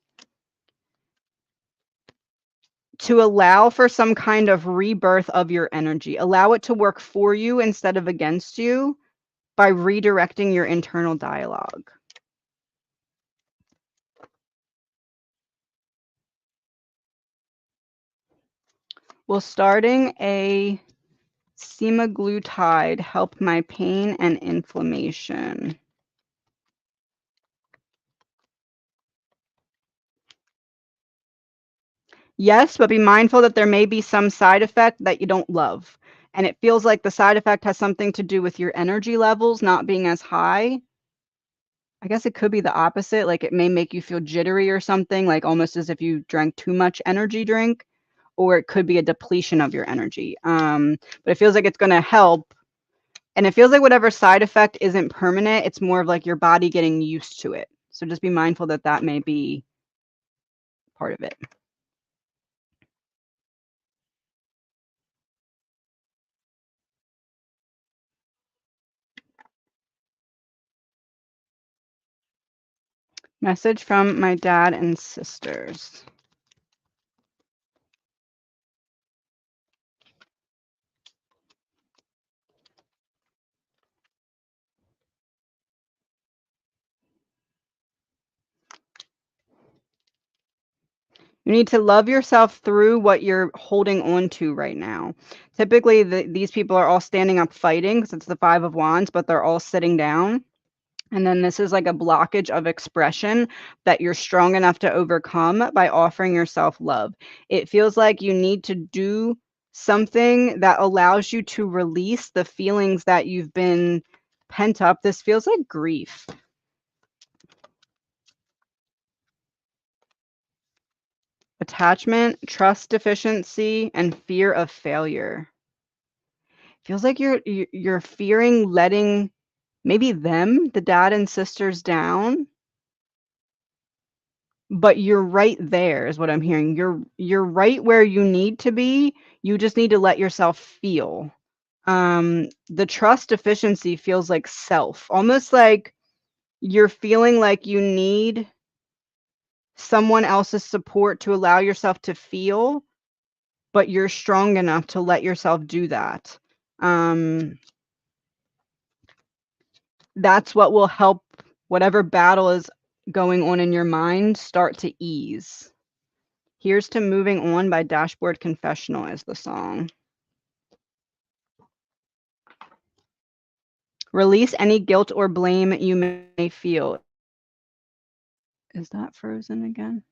to allow for some kind of rebirth of your energy. Allow it to work for you instead of against you by redirecting your internal dialogue. Will starting a semaglutide help my pain and inflammation? Yes, but be mindful that there may be some side effect that you don't love. And it feels like the side effect has something to do with your energy levels not being as high. I guess it could be the opposite, like, it may make you feel jittery or something, like, almost as if you drank too much energy drink, or it could be a depletion of your energy. But it feels like it's gonna help, and it feels like whatever side effect isn't permanent, it's more of, like, your body getting used to it. So just be mindful that that may be part of it. Message from my dad and sisters. You need to love yourself through what you're holding on to right now. Typically, these people are all standing up fighting because it's the 5 of Wands, but they're all sitting down. And then this is like a blockage of expression that you're strong enough to overcome by offering yourself love. It feels like you need to do something that allows you to release the feelings that you've been pent up. This feels like grief. Attachment, trust deficiency, and fear of failure. Feels like you're fearing letting maybe them, the dad and sisters, down, but you're right there is what I'm hearing. You're right where you need to be. You just need to let yourself feel. The trust deficiency feels like self, almost like you're feeling like you need someone else's support to allow yourself to feel, but you're strong enough to let yourself do that. That's what will help whatever battle is going on in your mind start to ease. Here's to Moving On by Dashboard Confessional is the song. Release any guilt or blame you may feel. Is that frozen again?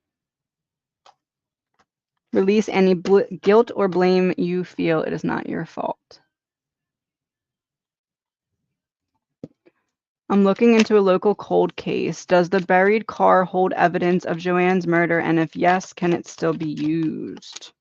Release any guilt or blame you feel. It is not your fault. I'm looking into a local cold case. Does the buried car hold evidence of Joanne's murder? And if yes, can it still be used?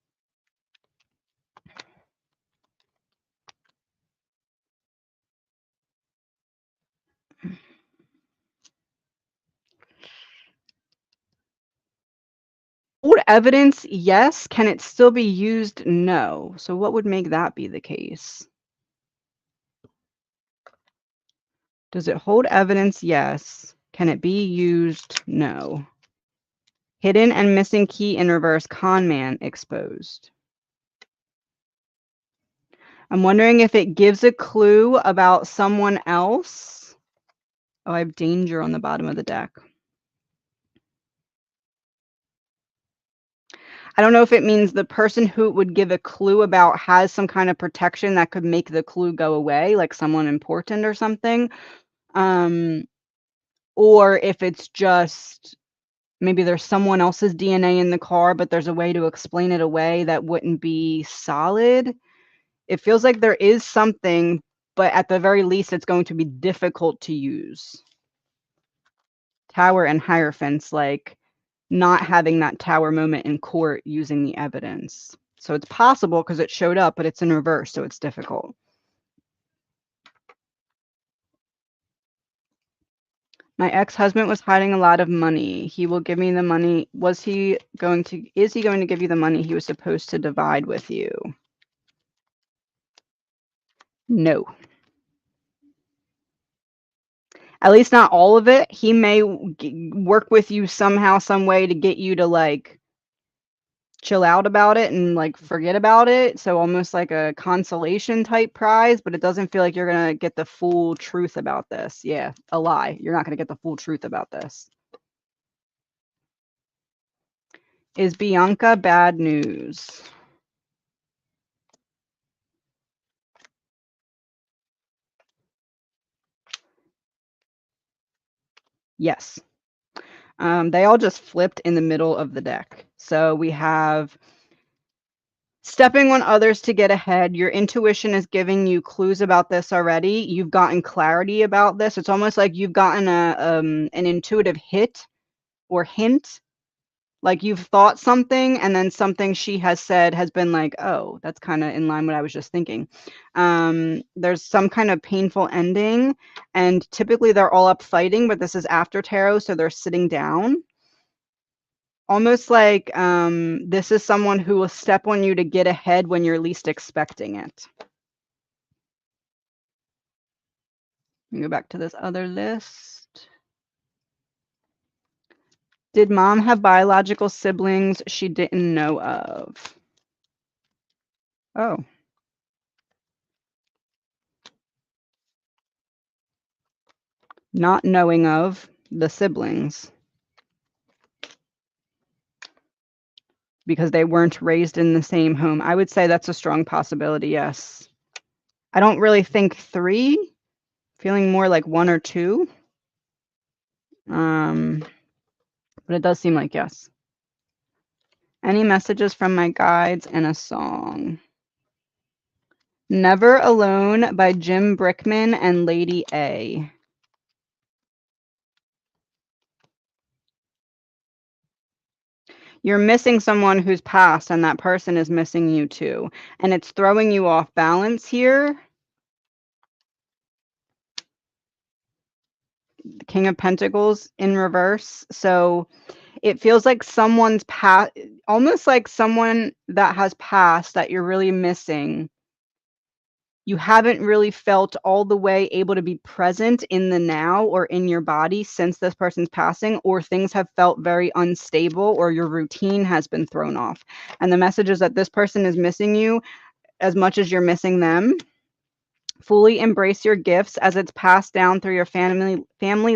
Hold evidence, yes. Can it still be used? No. So what would make that be the case? Does it hold evidence? Yes. Can it be used? No. Hidden and missing key in reverse, con man exposed. I'm wondering if it gives a clue about someone else. Oh, I have danger on the bottom of the deck. I don't know if it means the person who it would give a clue about has some kind of protection that could make the clue go away, like someone important or something. Or if it's just maybe there's someone else's DNA in the car, but there's a way to explain it away that wouldn't be solid. It feels like there is something, but at the very least, it's going to be difficult to use. Tower and Hierophants, like not having that tower moment in court using the evidence. So it's possible because it showed up, but it's in reverse, so it's difficult. My ex-husband was hiding a lot of money. He will give me the money. Is he going to give you the money he was supposed to divide with you? No. At least not all of it. He may work with you somehow, some way to get you to like chill out about it and like forget about it. So almost like a consolation type prize, but it doesn't feel like you're going to get the full truth about this. Yeah, a lie. You're not going to get the full truth about this. Is Bianca bad news? Yes. They all just flipped in the middle of the deck. So we have stepping on others to get ahead. Your intuition is giving you clues about this already. You've gotten clarity about this. It's almost like you've gotten an intuitive hit or hint. Like you've thought something and then something she has said has been like, oh, that's kind of in line with what I was just thinking. There's some kind of painful ending, and typically they're all up fighting, but this is after tarot, so they're sitting down. Almost like this is someone who will step on you to get ahead when you're least expecting it. Let me go back to this other list. Did mom have biological siblings she didn't know of? Oh. Not knowing of the siblings. because they weren't raised in the same home. I would say that's a strong possibility, yes. I don't really think 3, feeling more like 1 or 2. But it does seem like yes. Any messages from my guides and a song? Never Alone by Jim Brickman and Lady A. You're missing someone who's passed, and that person is missing you too. And it's throwing you off balance here. The King of Pentacles in reverse. So it feels like someone's past, almost like someone that has passed that you're really missing. You haven't really felt all the way able to be present in the now or in your body since this person's passing, or things have felt very unstable, or your routine has been thrown off. And the message is that this person is missing you as much as you're missing them. Fully embrace your gifts as it's passed down through your family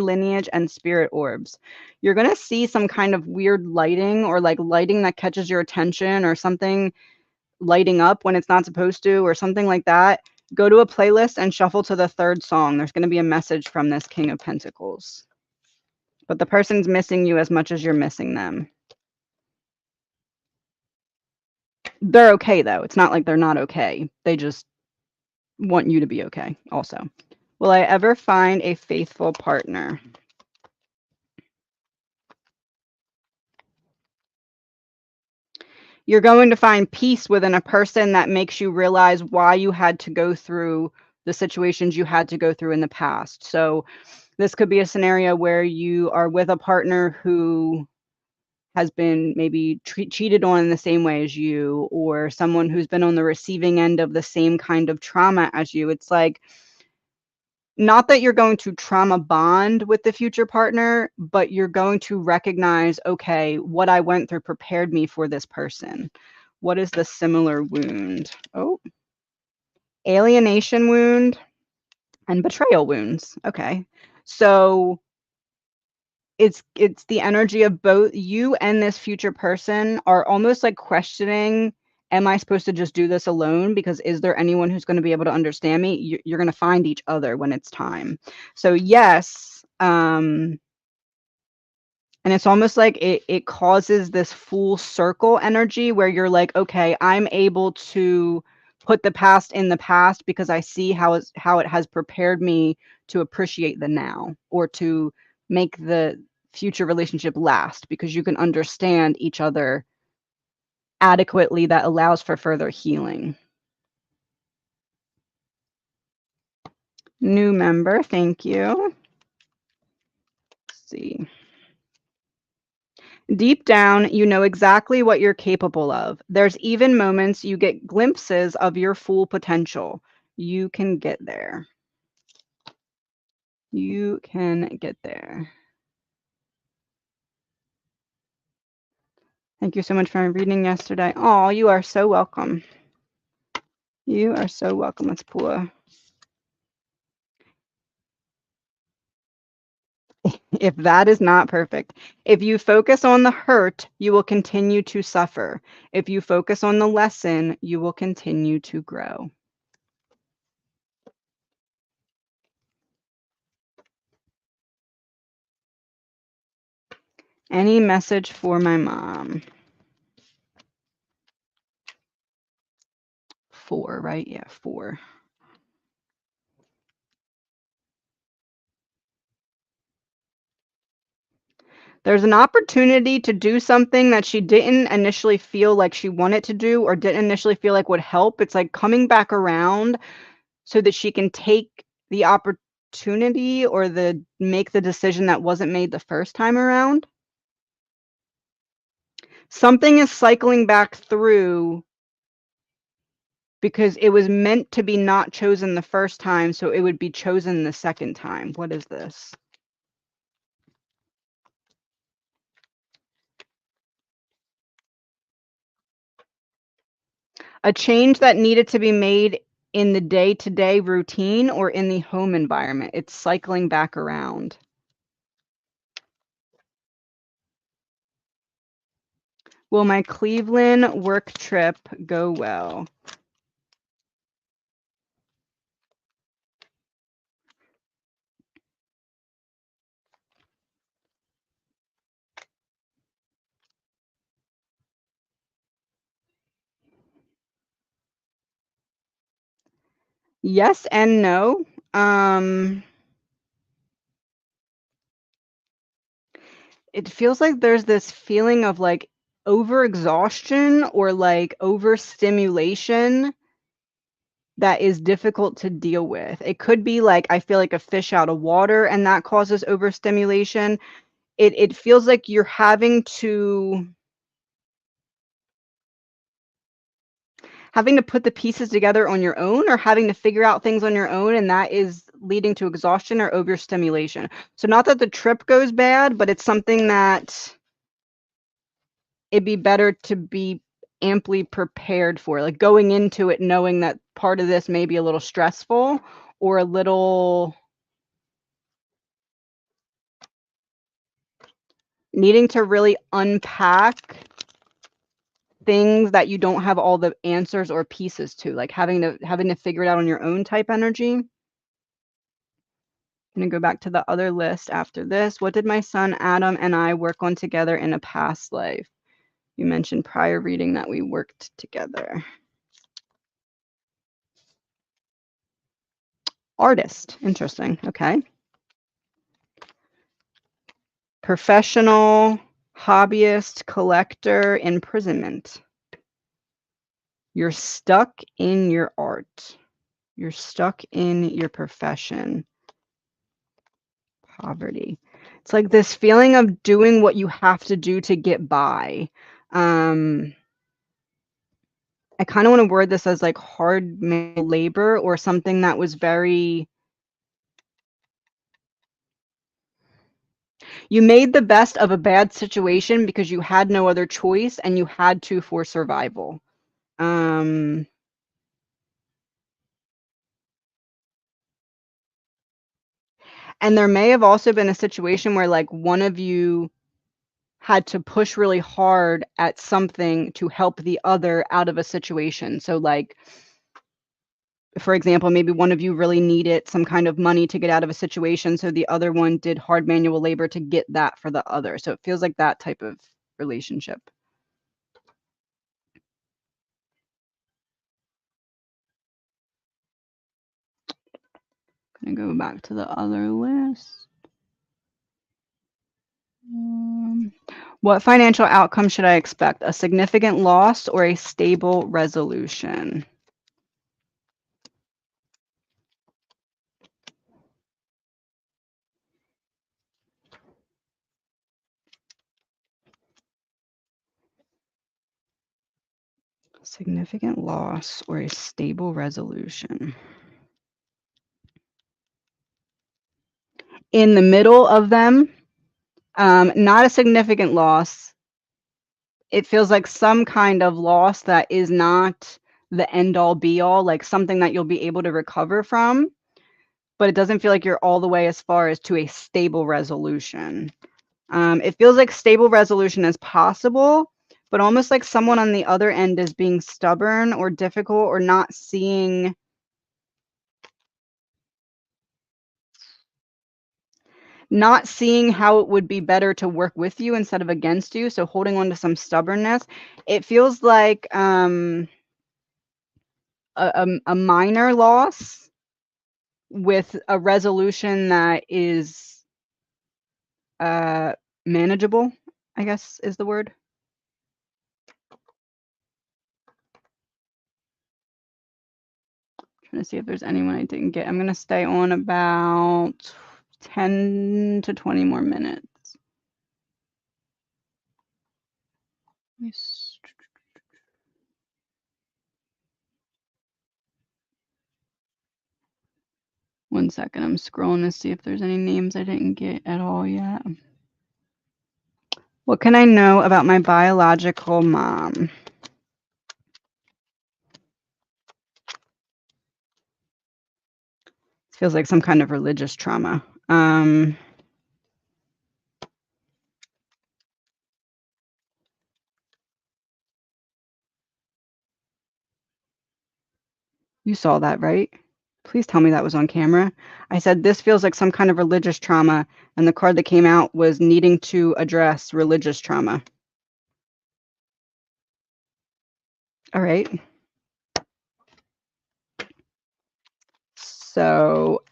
lineage and spirit orbs. You're going to see some kind of weird lighting, or like lighting that catches your attention, or something lighting up when it's not supposed to, or something like that. Go to a playlist and shuffle to the 3rd song. There's going to be a message from this King of Pentacles. But the person's missing you as much as you're missing them. They're okay, though. It's not like they're not okay. They just want you to be okay also. Will I ever find a faithful partner? You're going to find peace within a person that makes you realize why you had to go through the situations you had to go through in the past. So this could be a scenario where you are with a partner who has been maybe cheated on in the same way as you, or someone who's been on the receiving end of the same kind of trauma as you. It's like, not that you're going to trauma bond with the future partner, but you're going to recognize, okay, what I went through prepared me for this person. What is the similar wound? Oh, alienation wound and betrayal wounds. Okay. So it's the energy of both you and this future person are almost like questioning, am I supposed to just do this alone? Because is there anyone who's going to be able to understand me? You're going to find each other when it's time. So yes, and it's almost like it causes this full circle energy where you're like, okay, I'm able to put the past in the past because I see how it has prepared me to appreciate the now, or to make the future relationship last, because you can understand each other adequately. That allows for further healing. New member, thank you. Let's see. Deep down, you know exactly what you're capable of. There's even moments you get glimpses of your full potential. You can get there. You can get there. Thank you so much for my reading yesterday. Oh, you are so welcome. You are so welcome. Let's pull if that is not perfect. If you focus on the hurt, you will continue to suffer. If you focus on the lesson, you will continue to grow. Any message for my mom? 4, right? Yeah, 4. There's an opportunity to do something that she didn't initially feel like she wanted to do, or didn't initially feel like would help. It's like coming back around so that she can take the opportunity, or make the decision that wasn't made the first time around. Something is cycling back through because it was meant to be not chosen the first time, so it would be chosen the second time. What is this? A change that needed to be made in the day-to-day routine or in the home environment. It's cycling back around. Will my Cleveland work trip go well? Yes and no. It feels like there's this feeling of, like, overexhaustion or, like, overstimulation that is difficult to deal with. It could be, like, I feel like a fish out of water, and that causes overstimulation. It feels like you're having to put the pieces together on your own or having to figure out things on your own, and that is leading to exhaustion or overstimulation. So not that the trip goes bad, but it's something that it'd be better to be amply prepared for, like, going into it knowing that part of this may be a little stressful or a little needing to really unpack things that you don't have all the answers or pieces to, like having to figure it out on your own type energy. I'm gonna go back to the other list after this. What did my son Adam and I work on together in a past life? You mentioned prior reading that we worked together. Artist. Interesting. Okay. Professional, hobbyist, collector, imprisonment. You're stuck in your art. You're stuck in your profession. Poverty. It's like this feeling of doing what you have to do to get by. Um, I kind of want to word this as like hard manual labor or something that was very. You made the best of a bad situation because you had no other choice and you had to for survival. Um, and there may have also been a situation where like one of you had to push really hard at something to help the other out of a situation. So like for example, maybe one of you really needed some kind of money to get out of a situation, so the other one did hard manual labor to get that for the other. So it feels like that type of relationship. Gonna go back to the other list. What financial outcome should I expect? A significant loss or a stable resolution? Significant loss or a stable resolution. In the middle of them, not a significant loss. It feels like some kind of loss that is not the end all be all, like something that you'll be able to recover from, but it doesn't feel like you're all the way as far as to a stable resolution. It feels like stable resolution is possible, but almost like someone on the other end is being stubborn or difficult or not seeing how it would be better to work with you instead of against you, so holding on to some stubbornness. It feels like a minor loss with a resolution that is manageable, I guess is the word. Trying to see if there's anyone I didn't get. I'm gonna stay on about 10 to 20 more minutes. Yes. One second, I'm scrolling to see if there's any names I didn't get at all yet. What can I know about my biological mom? Feels like some kind of religious trauma. You saw that, right? Please tell me that was on camera. I said, "This feels like some kind of religious trauma," and the card that came out was needing to address religious trauma. All right. So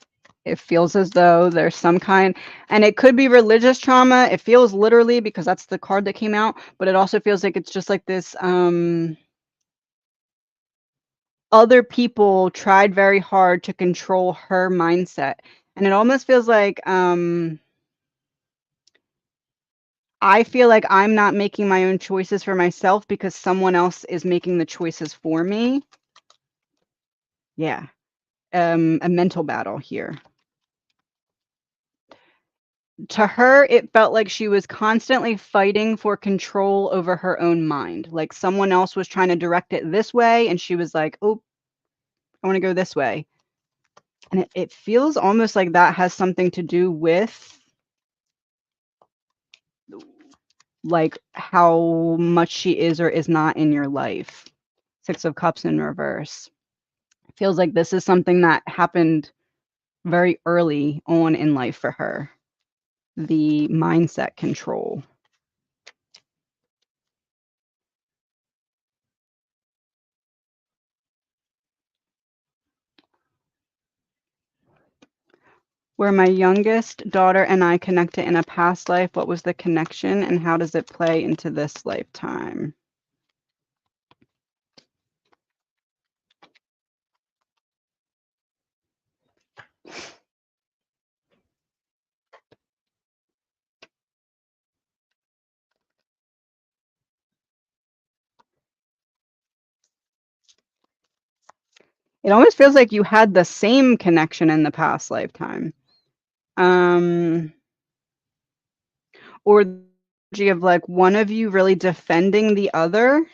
it feels as though there's some kind, and it could be religious trauma. It feels literally because that's the card that came out, but it also feels like it's just like this, other people tried very hard to control her mindset. And it almost feels like, I feel like I'm not making my own choices for myself because someone else is making the choices for me. Yeah. A mental battle here. To her, it felt like she was constantly fighting for control over her own mind. Like someone else was trying to direct it this way, and she was like, "Oh, I want to go this way." And it feels almost like that has something to do with like how much she is or is not in your life. Six of Cups in reverse. Feels like this is something that happened very early on in life for her. The mindset control. Were my youngest daughter and I connected in a past life? What was the connection and how does it play into this lifetime? It almost feels like you had the same connection in the past lifetime. Um, or the energy of like one of you really defending the other.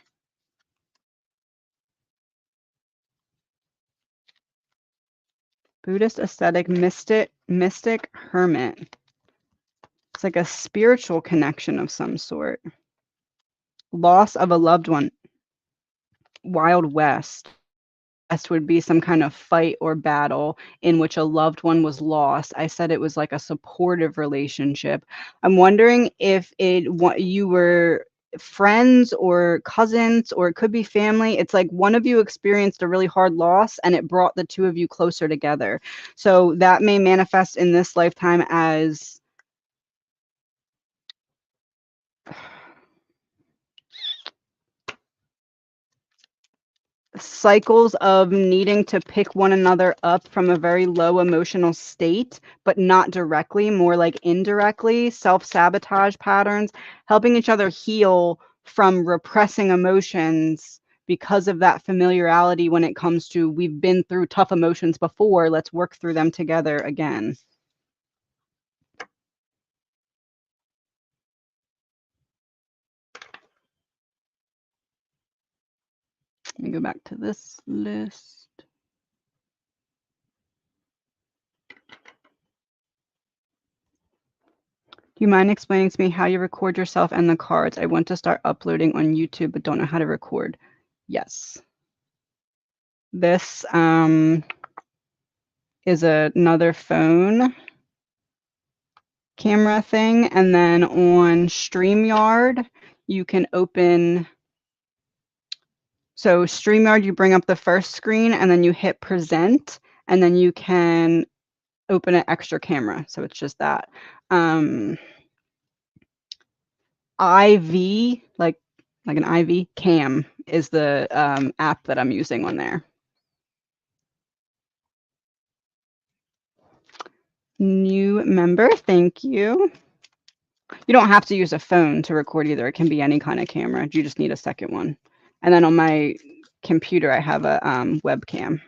Buddhist ascetic mystic hermit. It's like a spiritual connection of some sort. Loss of a loved one. Wild West. West would be some kind of fight or battle in which a loved one was lost. I said it was like a supportive relationship. I'm wondering if you were friends or cousins, or it could be family. It's like one of you experienced a really hard loss and it brought the two of you closer together. So that may manifest in this lifetime as cycles of needing to pick one another up from a very low emotional state, but not directly, more like indirectly, self-sabotage patterns, helping each other heal from repressing emotions because of that familiarity when it comes to we've been through tough emotions before, let's work through them together again. Let me go back to this list. Do you mind explaining to me how you record yourself and the cards? I want to start uploading on YouTube, but don't know how to record. Yes. This is another phone camera thing. And then on StreamYard, you can open. So StreamYard, you bring up the first screen and then you hit present, and then you can open an extra camera. So it's just that. IV, like an IV cam is the app that I'm using on there. New member, thank you. You don't have to use a phone to record either. It can be any kind of camera. You just need a second one. And then on my computer, I have a webcam.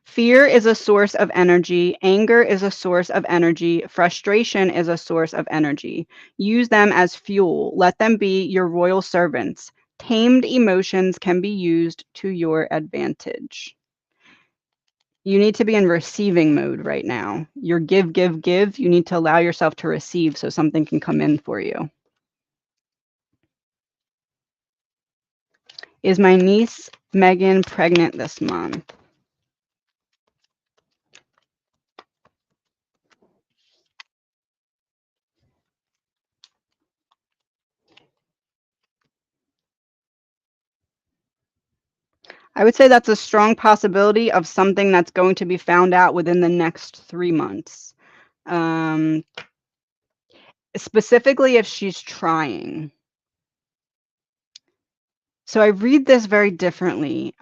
Fear is a source of energy. Anger is a source of energy. Frustration is a source of energy. Use them as fuel. Let them be your royal servants. Tamed emotions can be used to your advantage. You need to be in receiving mode right now. You're give, give, give. You need to allow yourself to receive so something can come in for you. Is my niece Megan pregnant this month. I would say that's a strong possibility of something that's going to be found out within the next 3 months. Specifically if she's trying. So I read this very differently.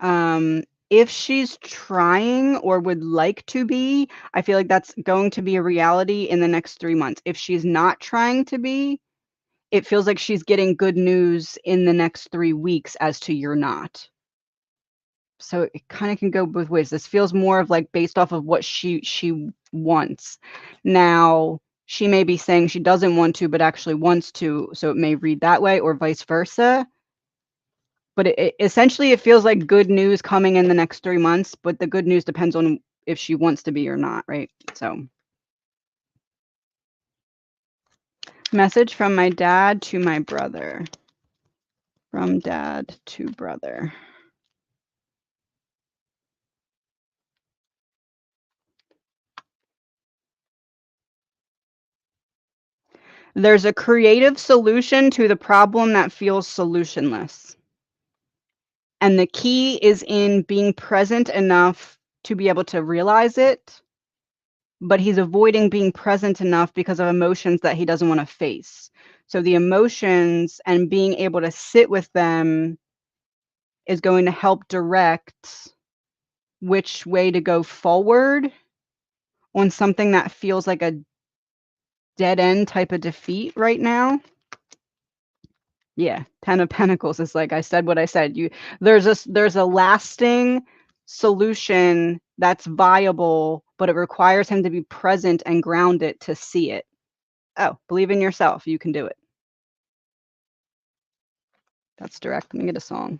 If she's trying or would like to be, I feel like that's going to be a reality in the next 3 months. If she's not trying to be, it feels like she's getting good news in the next 3 weeks as to you're not. So it kinda can go both ways. This feels more of, like, based off of what she wants. Now, she may be saying she doesn't want to, but actually wants to, so it may read that way or vice versa. But it essentially, it feels like good news coming in the next 3 months, but the good news depends on if she wants to be or not, right? So message from my dad to my brother. From dad to brother. There's a creative solution to the problem that feels solutionless. And the key is in being present enough to be able to realize it, but he's avoiding being present enough because of emotions that he doesn't want to face. So the emotions and being able to sit with them is going to help direct which way to go forward on something that feels like a dead end type of defeat right now. Yeah, 10 of Pentacles is like I said what I said. There's a lasting solution that's viable, but it requires him to be present and grounded to see it. Oh, believe in yourself. You can do it. That's direct. Let me get a song.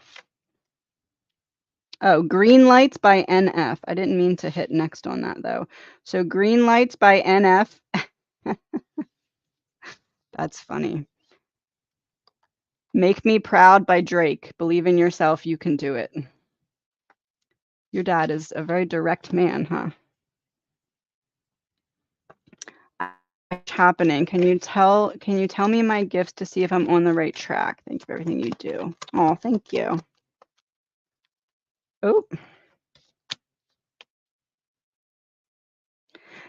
Oh, Green Lights by NF. I didn't mean to hit next on that though. So Green Lights by NF. That's funny. Make Me Proud by Drake. Believe in yourself. You can do it. Your dad is a very direct man, huh? What's happening? Can you tell me my gifts to see if I'm on the right track? Thank you for everything you do. Oh, thank you. Oh.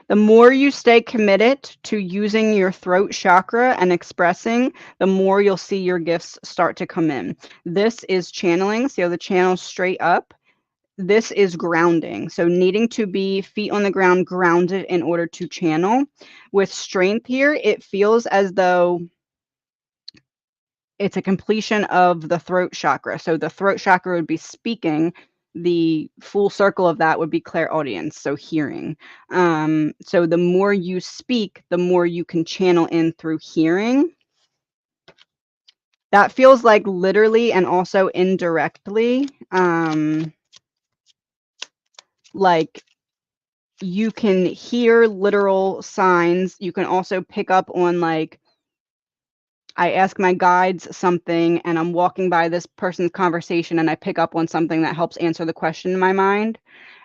The more you stay committed to using your throat chakra and expressing, the more you'll see your gifts start to come in. This is channeling. See how the channel's straight up? This is grounding. So needing to be feet on the ground, grounded in order to channel. With strength here, it feels as though it's a completion of the throat chakra. So the throat chakra would be speaking. The full circle of that would be clairaudience, so hearing. So the more you speak, the more you can channel in through hearing. That feels like literally and also indirectly. Like you can hear literal signs. You can also pick up on like I ask my guides something and I'm walking by this person's conversation and I pick up on something that helps answer the question in my mind.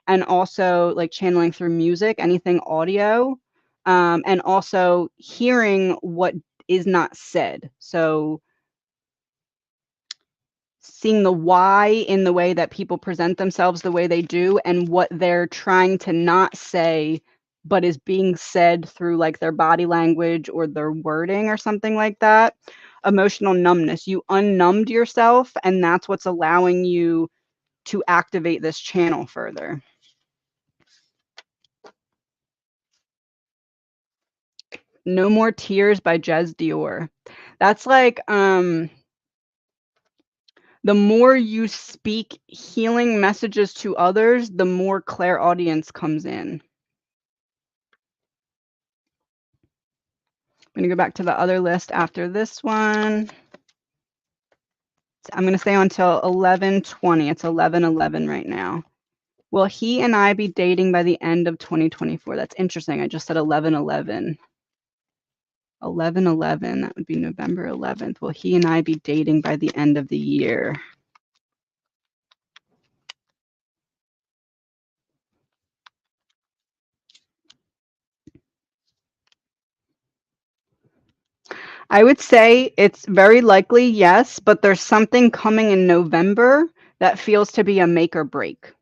And also like channeling through music, anything audio, and also hearing what is not said. So seeing the why in the way that people present themselves the way they do and what they're trying to not say but is being said through like their body language or their wording or something like that. Emotional numbness. You unnumbed yourself and that's what's allowing you to activate this channel further. No More Tears by Jez Dior. That's like the more you speak healing messages to others, the more clairaudience comes in. I'm going to go back to the other list after this one. I'm going to stay until 11:20. It's 11:11 right now. Will he and I be dating by the end of 2024? That's interesting. I just said 11:11. 11:11. That would be November 11th. Will he and I be dating by the end of the year? I would say it's very likely yes, but there's something coming in November that feels to be a make or break.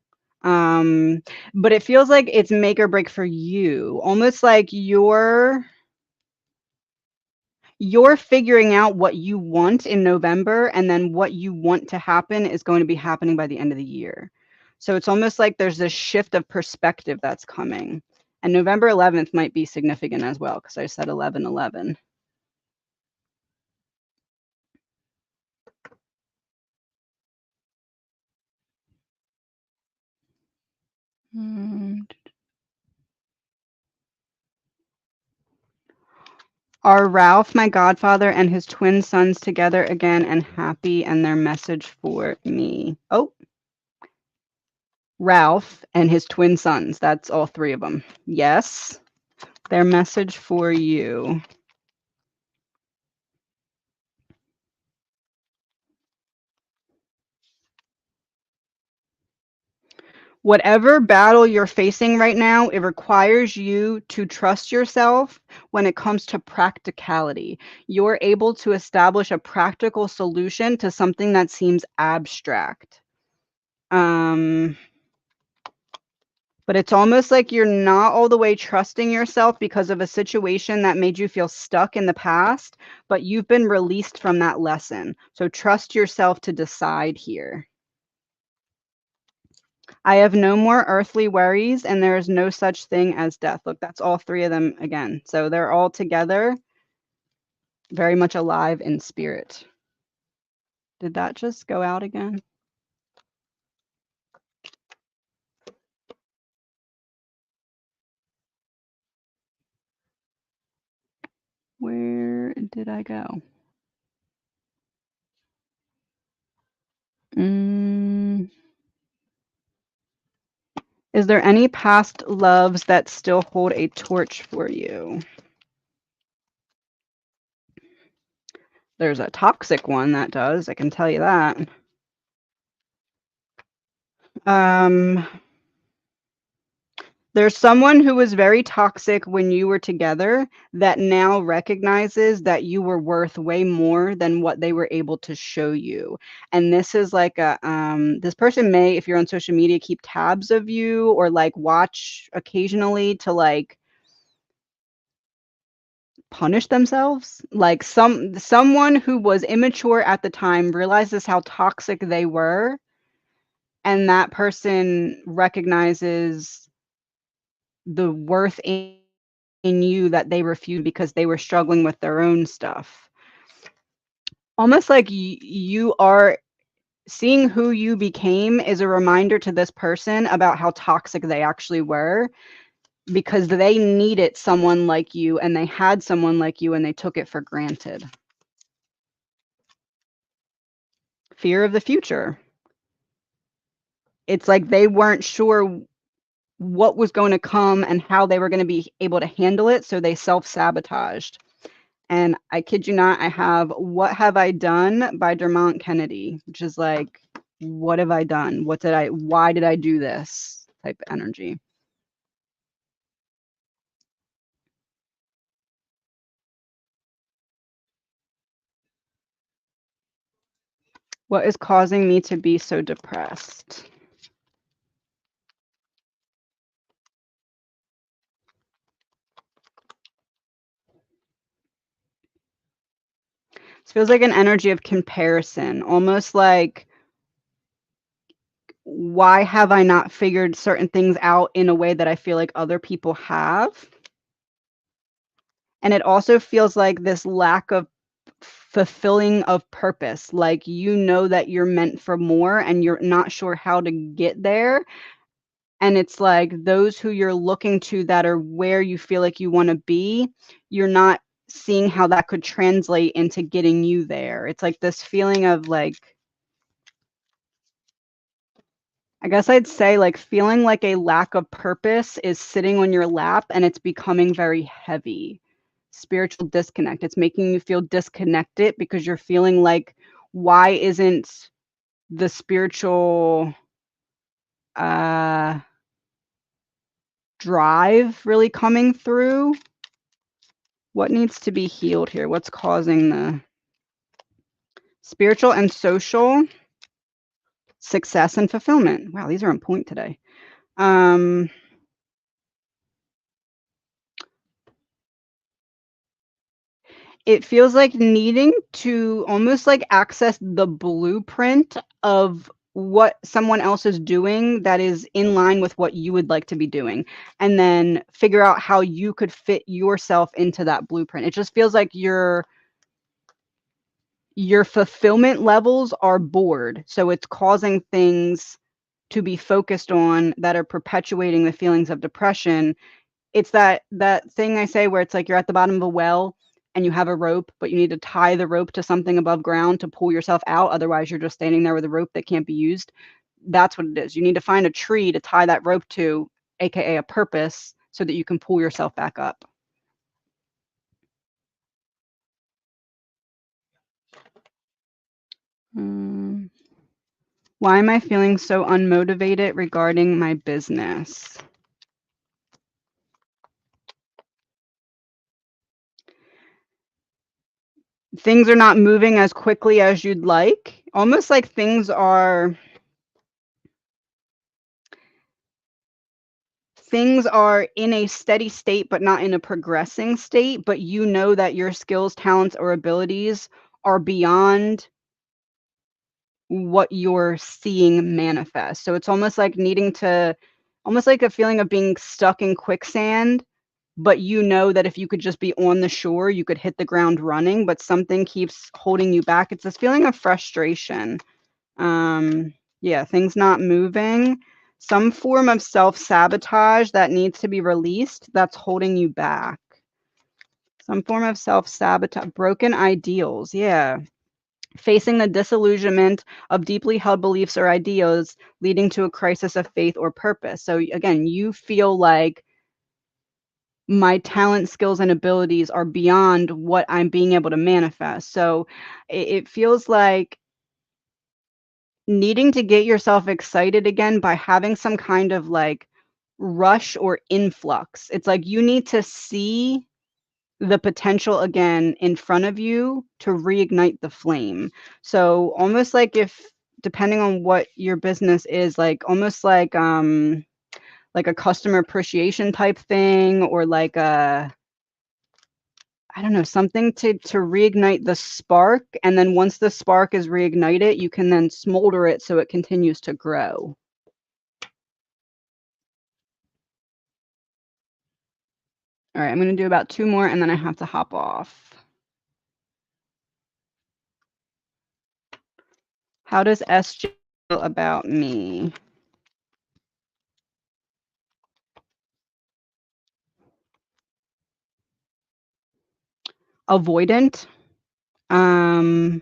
Um, but it feels like it's make or break for you, almost like you're figuring out what you want in November, and then what you want to happen is going to be happening by the end of the year. So it's almost like there's this shift of perspective that's coming. And November 11th might be significant as well, because I said 11/11. Mm. Are Ralph, my godfather, and his twin sons together again and happy, and their message for me? Oh, Ralph and his twin sons. That's all three of them. Yes. Their message for you. Whatever battle you're facing right now, it requires you to trust yourself when it comes to practicality. You're able to establish a practical solution to something that seems abstract. But it's almost like you're not all the way trusting yourself because of a situation that made you feel stuck in the past, but you've been released from that lesson. So trust yourself to decide here. I have no more earthly worries, and there is no such thing as death. Look, that's all three of them again. So they're all together, very much alive in spirit. Did that just go out again? Where did I go? Is there any past loves that still hold a torch for you? There's a toxic one that does, I can tell you that. There's someone who was very toxic when you were together that now recognizes that you were worth way more than what they were able to show you. And this is like this person may, if you're on social media, keep tabs of you or like watch occasionally to like punish themselves. Like someone who was immature at the time realizes how toxic they were, and that person recognizes the worth in you that they refused because they were struggling with their own stuff. Almost like you are seeing who you became is a reminder to this person about how toxic they actually were, because they needed someone like you, and they had someone like you, and they took it for granted. Fear of the future. It's like they weren't sure what was going to come and how they were going to be able to handle it, so they self-sabotaged. And I kid you not, I have What Have I Done by Dermont Kennedy, which is like, what have I done? Why did I do this type of energy? What is causing me to be so depressed? This feels like an energy of comparison, almost like, why have I not figured certain things out in a way that I feel like other people have? And it also feels like this lack of fulfilling of purpose, like you know that you're meant for more and you're not sure how to get there. And it's like those who you're looking to that are where you feel like you want to be, you're not seeing how that could translate into getting you there. It's like this feeling of like, I guess I'd say like feeling like a lack of purpose is sitting on your lap and it's becoming very heavy. Spiritual disconnect. It's making you feel disconnected because you're feeling like, why isn't the spiritual uh drive really coming through? What needs to be healed here? What's causing the spiritual and social success and fulfillment? Wow, these are on point today. It feels like needing to almost, like, access the blueprint of what someone else is doing that is in line with what you would like to be doing, and then figure out how you could fit yourself into that blueprint. It just feels like your fulfillment levels are bored, so it's causing things to be focused on that are perpetuating the feelings of depression. It's that thing I say where it's like you're at the bottom of a well and you have a rope, but you need to tie the rope to something above ground to pull yourself out, otherwise you're just standing there with a rope that can't be used. That's what it is. You need to find a tree to tie that rope to, AKA a purpose, so that you can pull yourself back up. Why am I feeling so unmotivated regarding my business? Things are not moving as quickly as you'd like. Almost like things are in a steady state, but not in a progressing state, but you know that your skills, talents, or abilities are beyond what you're seeing manifest. So it's almost like needing to almost like a feeling of being stuck in quicksand, but you know that if you could just be on the shore, you could hit the ground running, but something keeps holding you back. It's this feeling of frustration. Yeah, things not moving. Some form of self-sabotage that needs to be released that's holding you back. Some form of self-sabotage, broken ideals. Yeah. Facing the disillusionment of deeply held beliefs or ideals leading to a crisis of faith or purpose. So again, you feel like my talent, skills, and abilities are beyond what I'm being able to manifest. So it feels like needing to get yourself excited again by having some kind of like rush or influx. It's like you need to see the potential again in front of you to reignite the flame. So almost like if depending on what your business is, like almost like a customer appreciation type thing, or like a I don't know, something to reignite the spark, and then once the spark is reignited, you can then smolder it so it continues to grow. All right, I'm gonna do about 2 more and then I have to hop off. How does SJ feel about me? Avoidant. Um,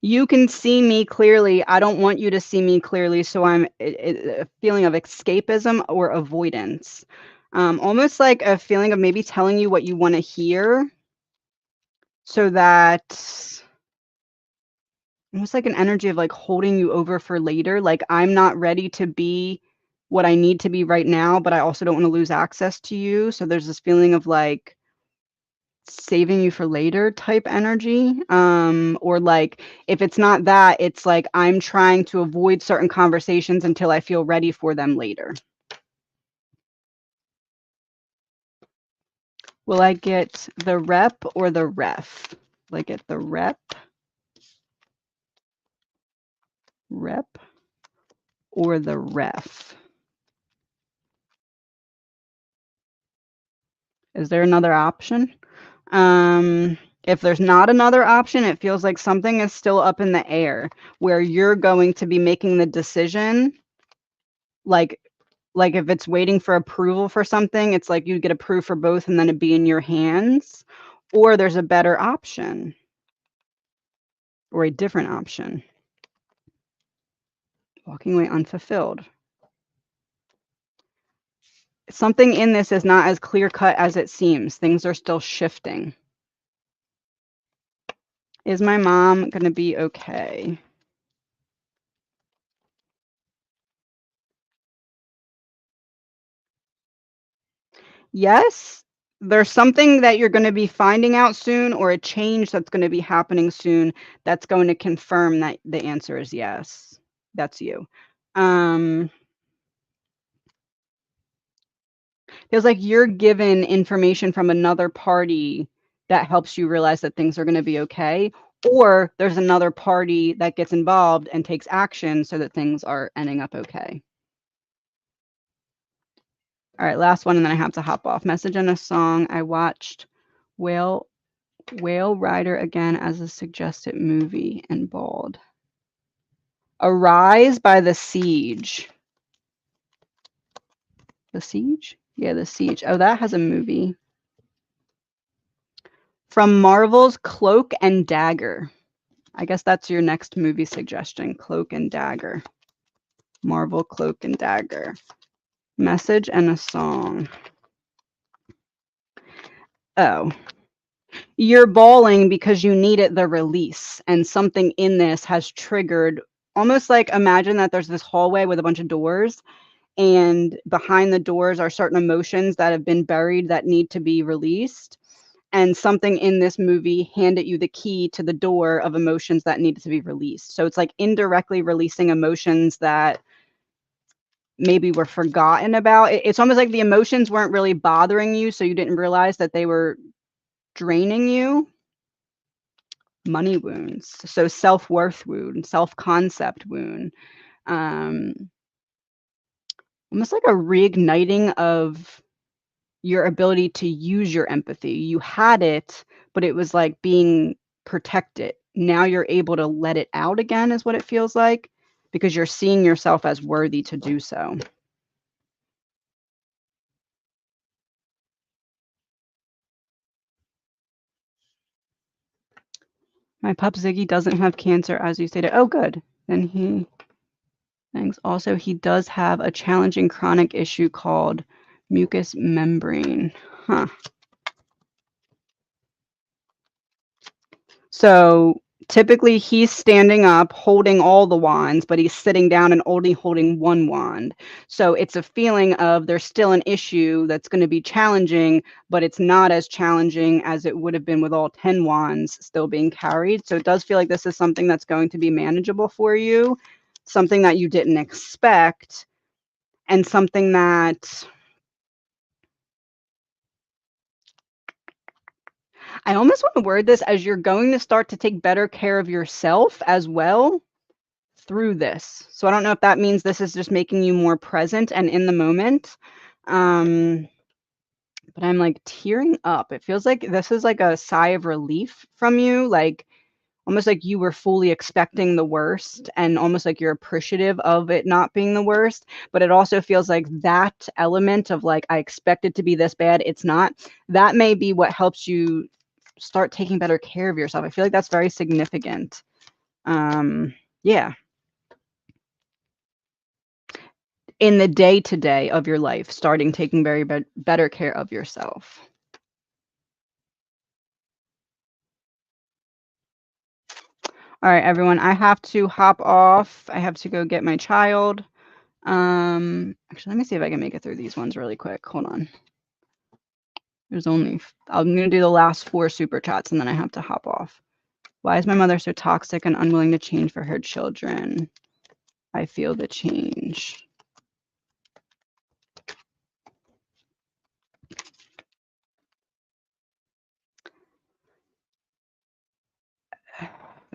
you can see me clearly. I don't want you to see me clearly, so I'm a feeling of escapism or avoidance. Almost like a feeling of maybe telling you what you want to hear so that almost like an energy of like holding you over for later. Like I'm not ready to be what I need to be right now, but I also don't want to lose access to you. So there's this feeling of like saving you for later type energy. Or like if it's not that, it's like I'm trying to avoid certain conversations until I feel ready for them later. Will I get the rep or the ref? Will I get the rep, or the ref? Is there another option? If there's not another option, it feels like something is still up in the air where you're going to be making the decision. Like, like if it's waiting for approval for something, it's like you get approved for both and then it'd be in your hands, or there's a better option or a different option. Walking away unfulfilled. Something in this is not as clear cut as it seems. Things are still shifting. Is my mom going to be okay? Yes, there's something that you're gonna be finding out soon or a change that's gonna be happening soon that's going to confirm that the answer is yes. That's you. Um, feels like you're given information from another party that helps you realize that things are gonna be okay, or there's another party that gets involved and takes action so that things are ending up okay. Alright, last one, and then I have to hop off. Message and a song. I watched Whale Whale Rider again as a suggested movie and bald. Arise by The Siege. The Siege? Yeah, The Siege. Oh, that has a movie. From Marvel's Cloak and Dagger. I guess that's your next movie suggestion, Cloak and Dagger. Marvel Cloak and Dagger. Message and a song. Oh. You're bawling because you needed the release, and something in this has triggered almost like imagine that there's this hallway with a bunch of doors, and behind the doors are certain emotions that have been buried that need to be released. And something in this movie handed you the key to the door of emotions that needed to be released. So it's like indirectly releasing emotions that maybe were forgotten about. It's almost like the emotions weren't really bothering you, so you didn't realize that they were draining you. Money wounds, so self-worth wound, self-concept wound, um, almost like a reigniting of your ability to use your empathy. You had it, but it was like being protected. Now you're able to let it out again is what it feels like, because you're seeing yourself as worthy to do so. My pup Ziggy doesn't have cancer, as you stated. Oh, good. Then he thanks. Also, he does have a challenging chronic issue called mucous membrane. Huh. So typically he's standing up holding all the wands, but he's sitting down and only holding one wand. So it's a feeling of there's still an issue that's going to be challenging, but it's not as challenging as it would have been with all 10 wands still being carried. So it does feel like this is something that's going to be manageable for you, something that you didn't expect, and something that I almost want to word this as you're going to start to take better care of yourself as well through this. So I don't know if that means this is just making you more present and in the moment. Um, but I'm like tearing up. It feels like this is like a sigh of relief from you, like almost like you were fully expecting the worst and almost like you're appreciative of it not being the worst. But it also feels like that element of like, I expect it to be this bad, it's not. That may be what helps you start taking better care of yourself. I feel like that's very significant. Yeah. In the day-to-day of your life, starting taking very better care of yourself. All right, everyone, I have to hop off. I have to go get my child. Actually, let me see if I can make it through these ones really quick. Hold on. There's only I'm gonna do the last 4 super chats and then I have to hop off. Why is my mother so toxic and unwilling to change for her children? I feel the change.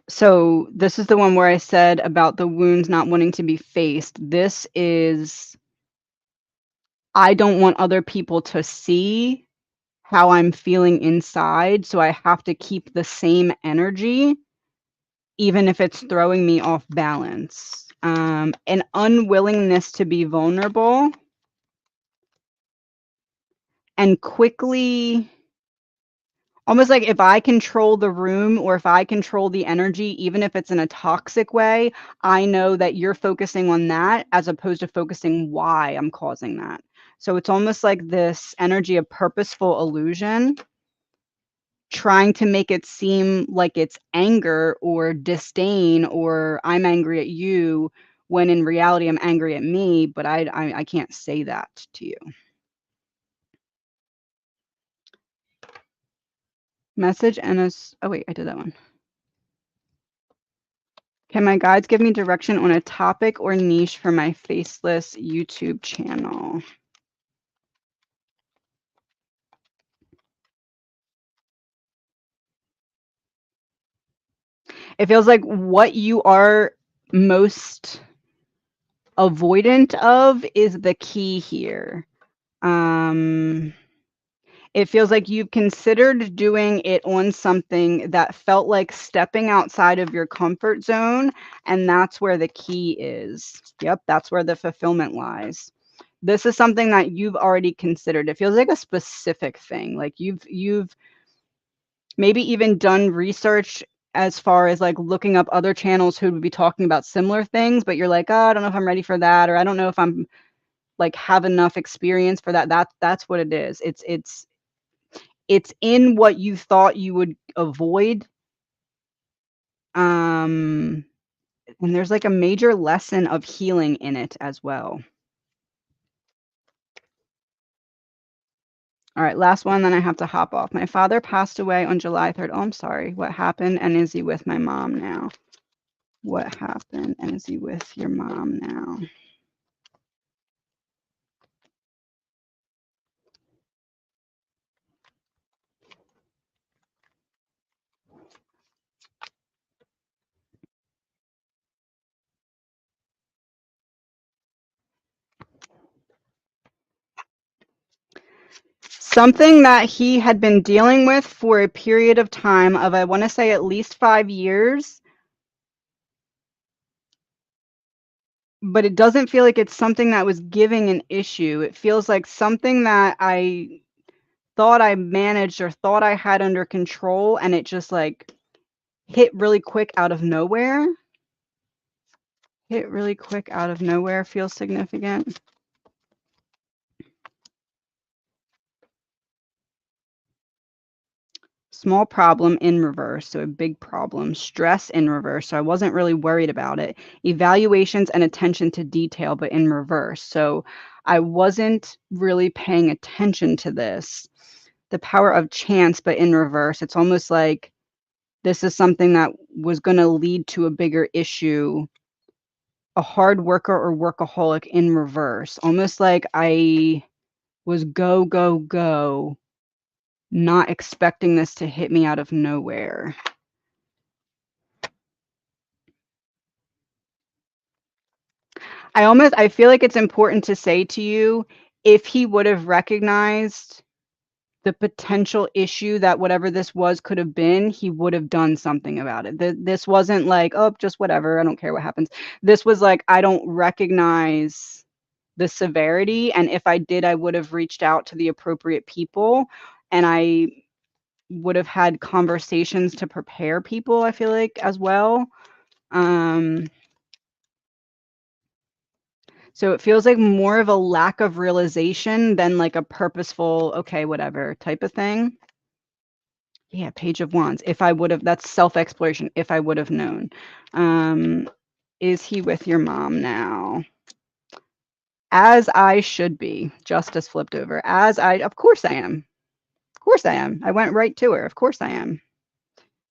So this is the one where I said about the wounds not wanting to be faced. This is I don't want other people to see how I'm feeling inside, so I have to keep the same energy, even if it's throwing me off balance. An unwillingness to be vulnerable and quickly almost like if I control the room or if I control the energy, even if it's in a toxic way, I know that you're focusing on that as opposed to focusing why I'm causing that. So it's almost like this energy of purposeful illusion, trying to make it seem like it's anger or disdain or I'm angry at you when in reality I'm angry at me, but I can't say that to you. Message and oh wait, I did that one. Can my guides give me direction on a topic or niche for my faceless YouTube channel? It feels like what you are most avoidant of is the key here. It feels like you've considered doing it on something that felt like stepping outside of your comfort zone, and that's where the key is. Yep, that's where the fulfillment lies. This is something that you've already considered. It feels like a specific thing. Like you've maybe even done research as far as like looking up other channels who would be talking about similar things, but you're like, oh, I don't know if I'm ready for that, or I don't know if I'm like have enough experience for that. That's what it is. It's in what you thought you would avoid. And there's like a major lesson of healing in it as well. All right, last one, then I have to hop off. My father passed away on July 3rd. Oh, I'm sorry. What happened? And is he with my mom now? What happened? And is he with your mom now? Something that he had been dealing with for a period of time of, I want to say, at least 5 years. But it doesn't feel like it's something that was giving an issue. It feels like something that I thought I managed or thought I had under control, and it just like hit really quick out of nowhere. Hit really quick out of nowhere feels significant. Small problem in reverse, so a big problem. Stress in reverse, so I wasn't really worried about it. Evaluations and attention to detail, but in reverse. So I wasn't really paying attention to this. The power of chance, but in reverse. It's almost like this is something that was going to lead to a bigger issue. A hard worker or workaholic in reverse. Almost like I was go, go, go, not expecting this to hit me out of nowhere. I feel like it's important to say to you, if he would have recognized the potential issue that whatever this was could have been, he would have done something about it. This wasn't like, oh, just whatever, I don't care what happens. This was like, I don't recognize the severity, and if I did, I would have reached out to the appropriate people, and I would have had conversations to prepare people, I feel like, as well. So it feels like more of a lack of realization than like a purposeful, okay, whatever type of thing. Yeah, Page of Wands. If I would have, that's self-exploration. If I would have known. Is he with your mom now? As I should be. Justice flipped over. Of course I am. Of course I am. I went right to her. Of course I am.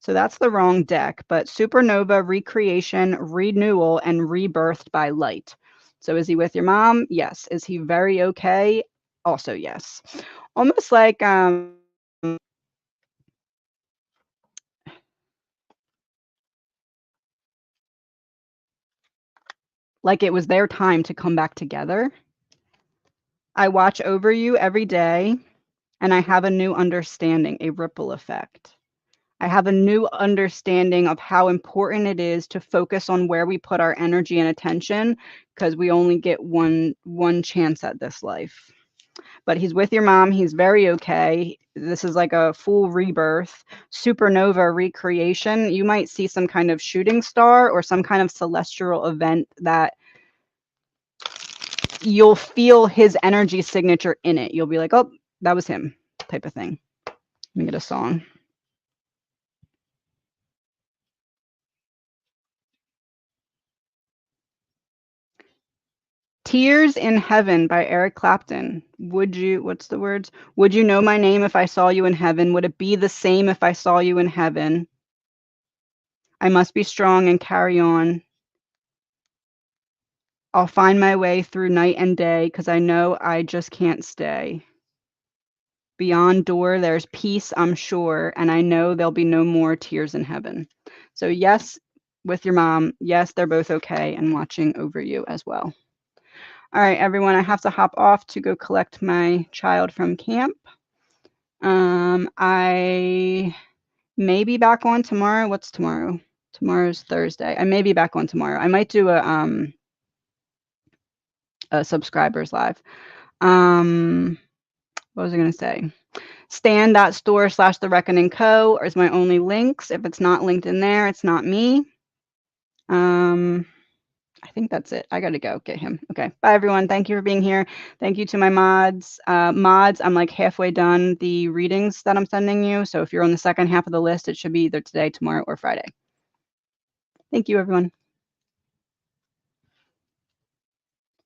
So that's the wrong deck, but supernova, recreation, renewal, and rebirthed by light. So is he with your mom? Yes. Is he very okay? Also yes. Almost like it was their time to come back together. I watch over you every day, and I have a new understanding, a ripple effect. I have a new understanding of how important it is to focus on where we put our energy and attention, because we only get one chance at this life. But he's with your mom. He's very okay. This is like a full rebirth, supernova recreation. You might see some kind of shooting star or some kind of celestial event that you'll feel his energy signature in it. You'll be like, oh, that was him, type of thing. Let me get a song. Tears in Heaven by Eric Clapton. What's the words? Would you know my name if I saw you in heaven? Would it be the same if I saw you in heaven? I must be strong and carry on. I'll find my way through night and day because I know I just can't stay. Beyond door, there's peace, I'm sure, and I know there'll be no more tears in heaven. So yes, with your mom, yes, they're both okay and watching over you as well. All right, everyone, I have to hop off to go collect my child from camp. I may be back on tomorrow. What's tomorrow? Tomorrow's Thursday. I may be back on tomorrow. I might do a subscribers live. What was I going to say? Stan.store/The Reckoning Co. is my only links. If it's not linked in there, it's not me. I think that's it. I got to go get him. Okay. Bye, everyone. Thank you for being here. Thank you to my mods. Mods, I'm like halfway done the readings that I'm sending you. So if you're on the second half of the list, it should be either today, tomorrow, or Friday. Thank you, everyone.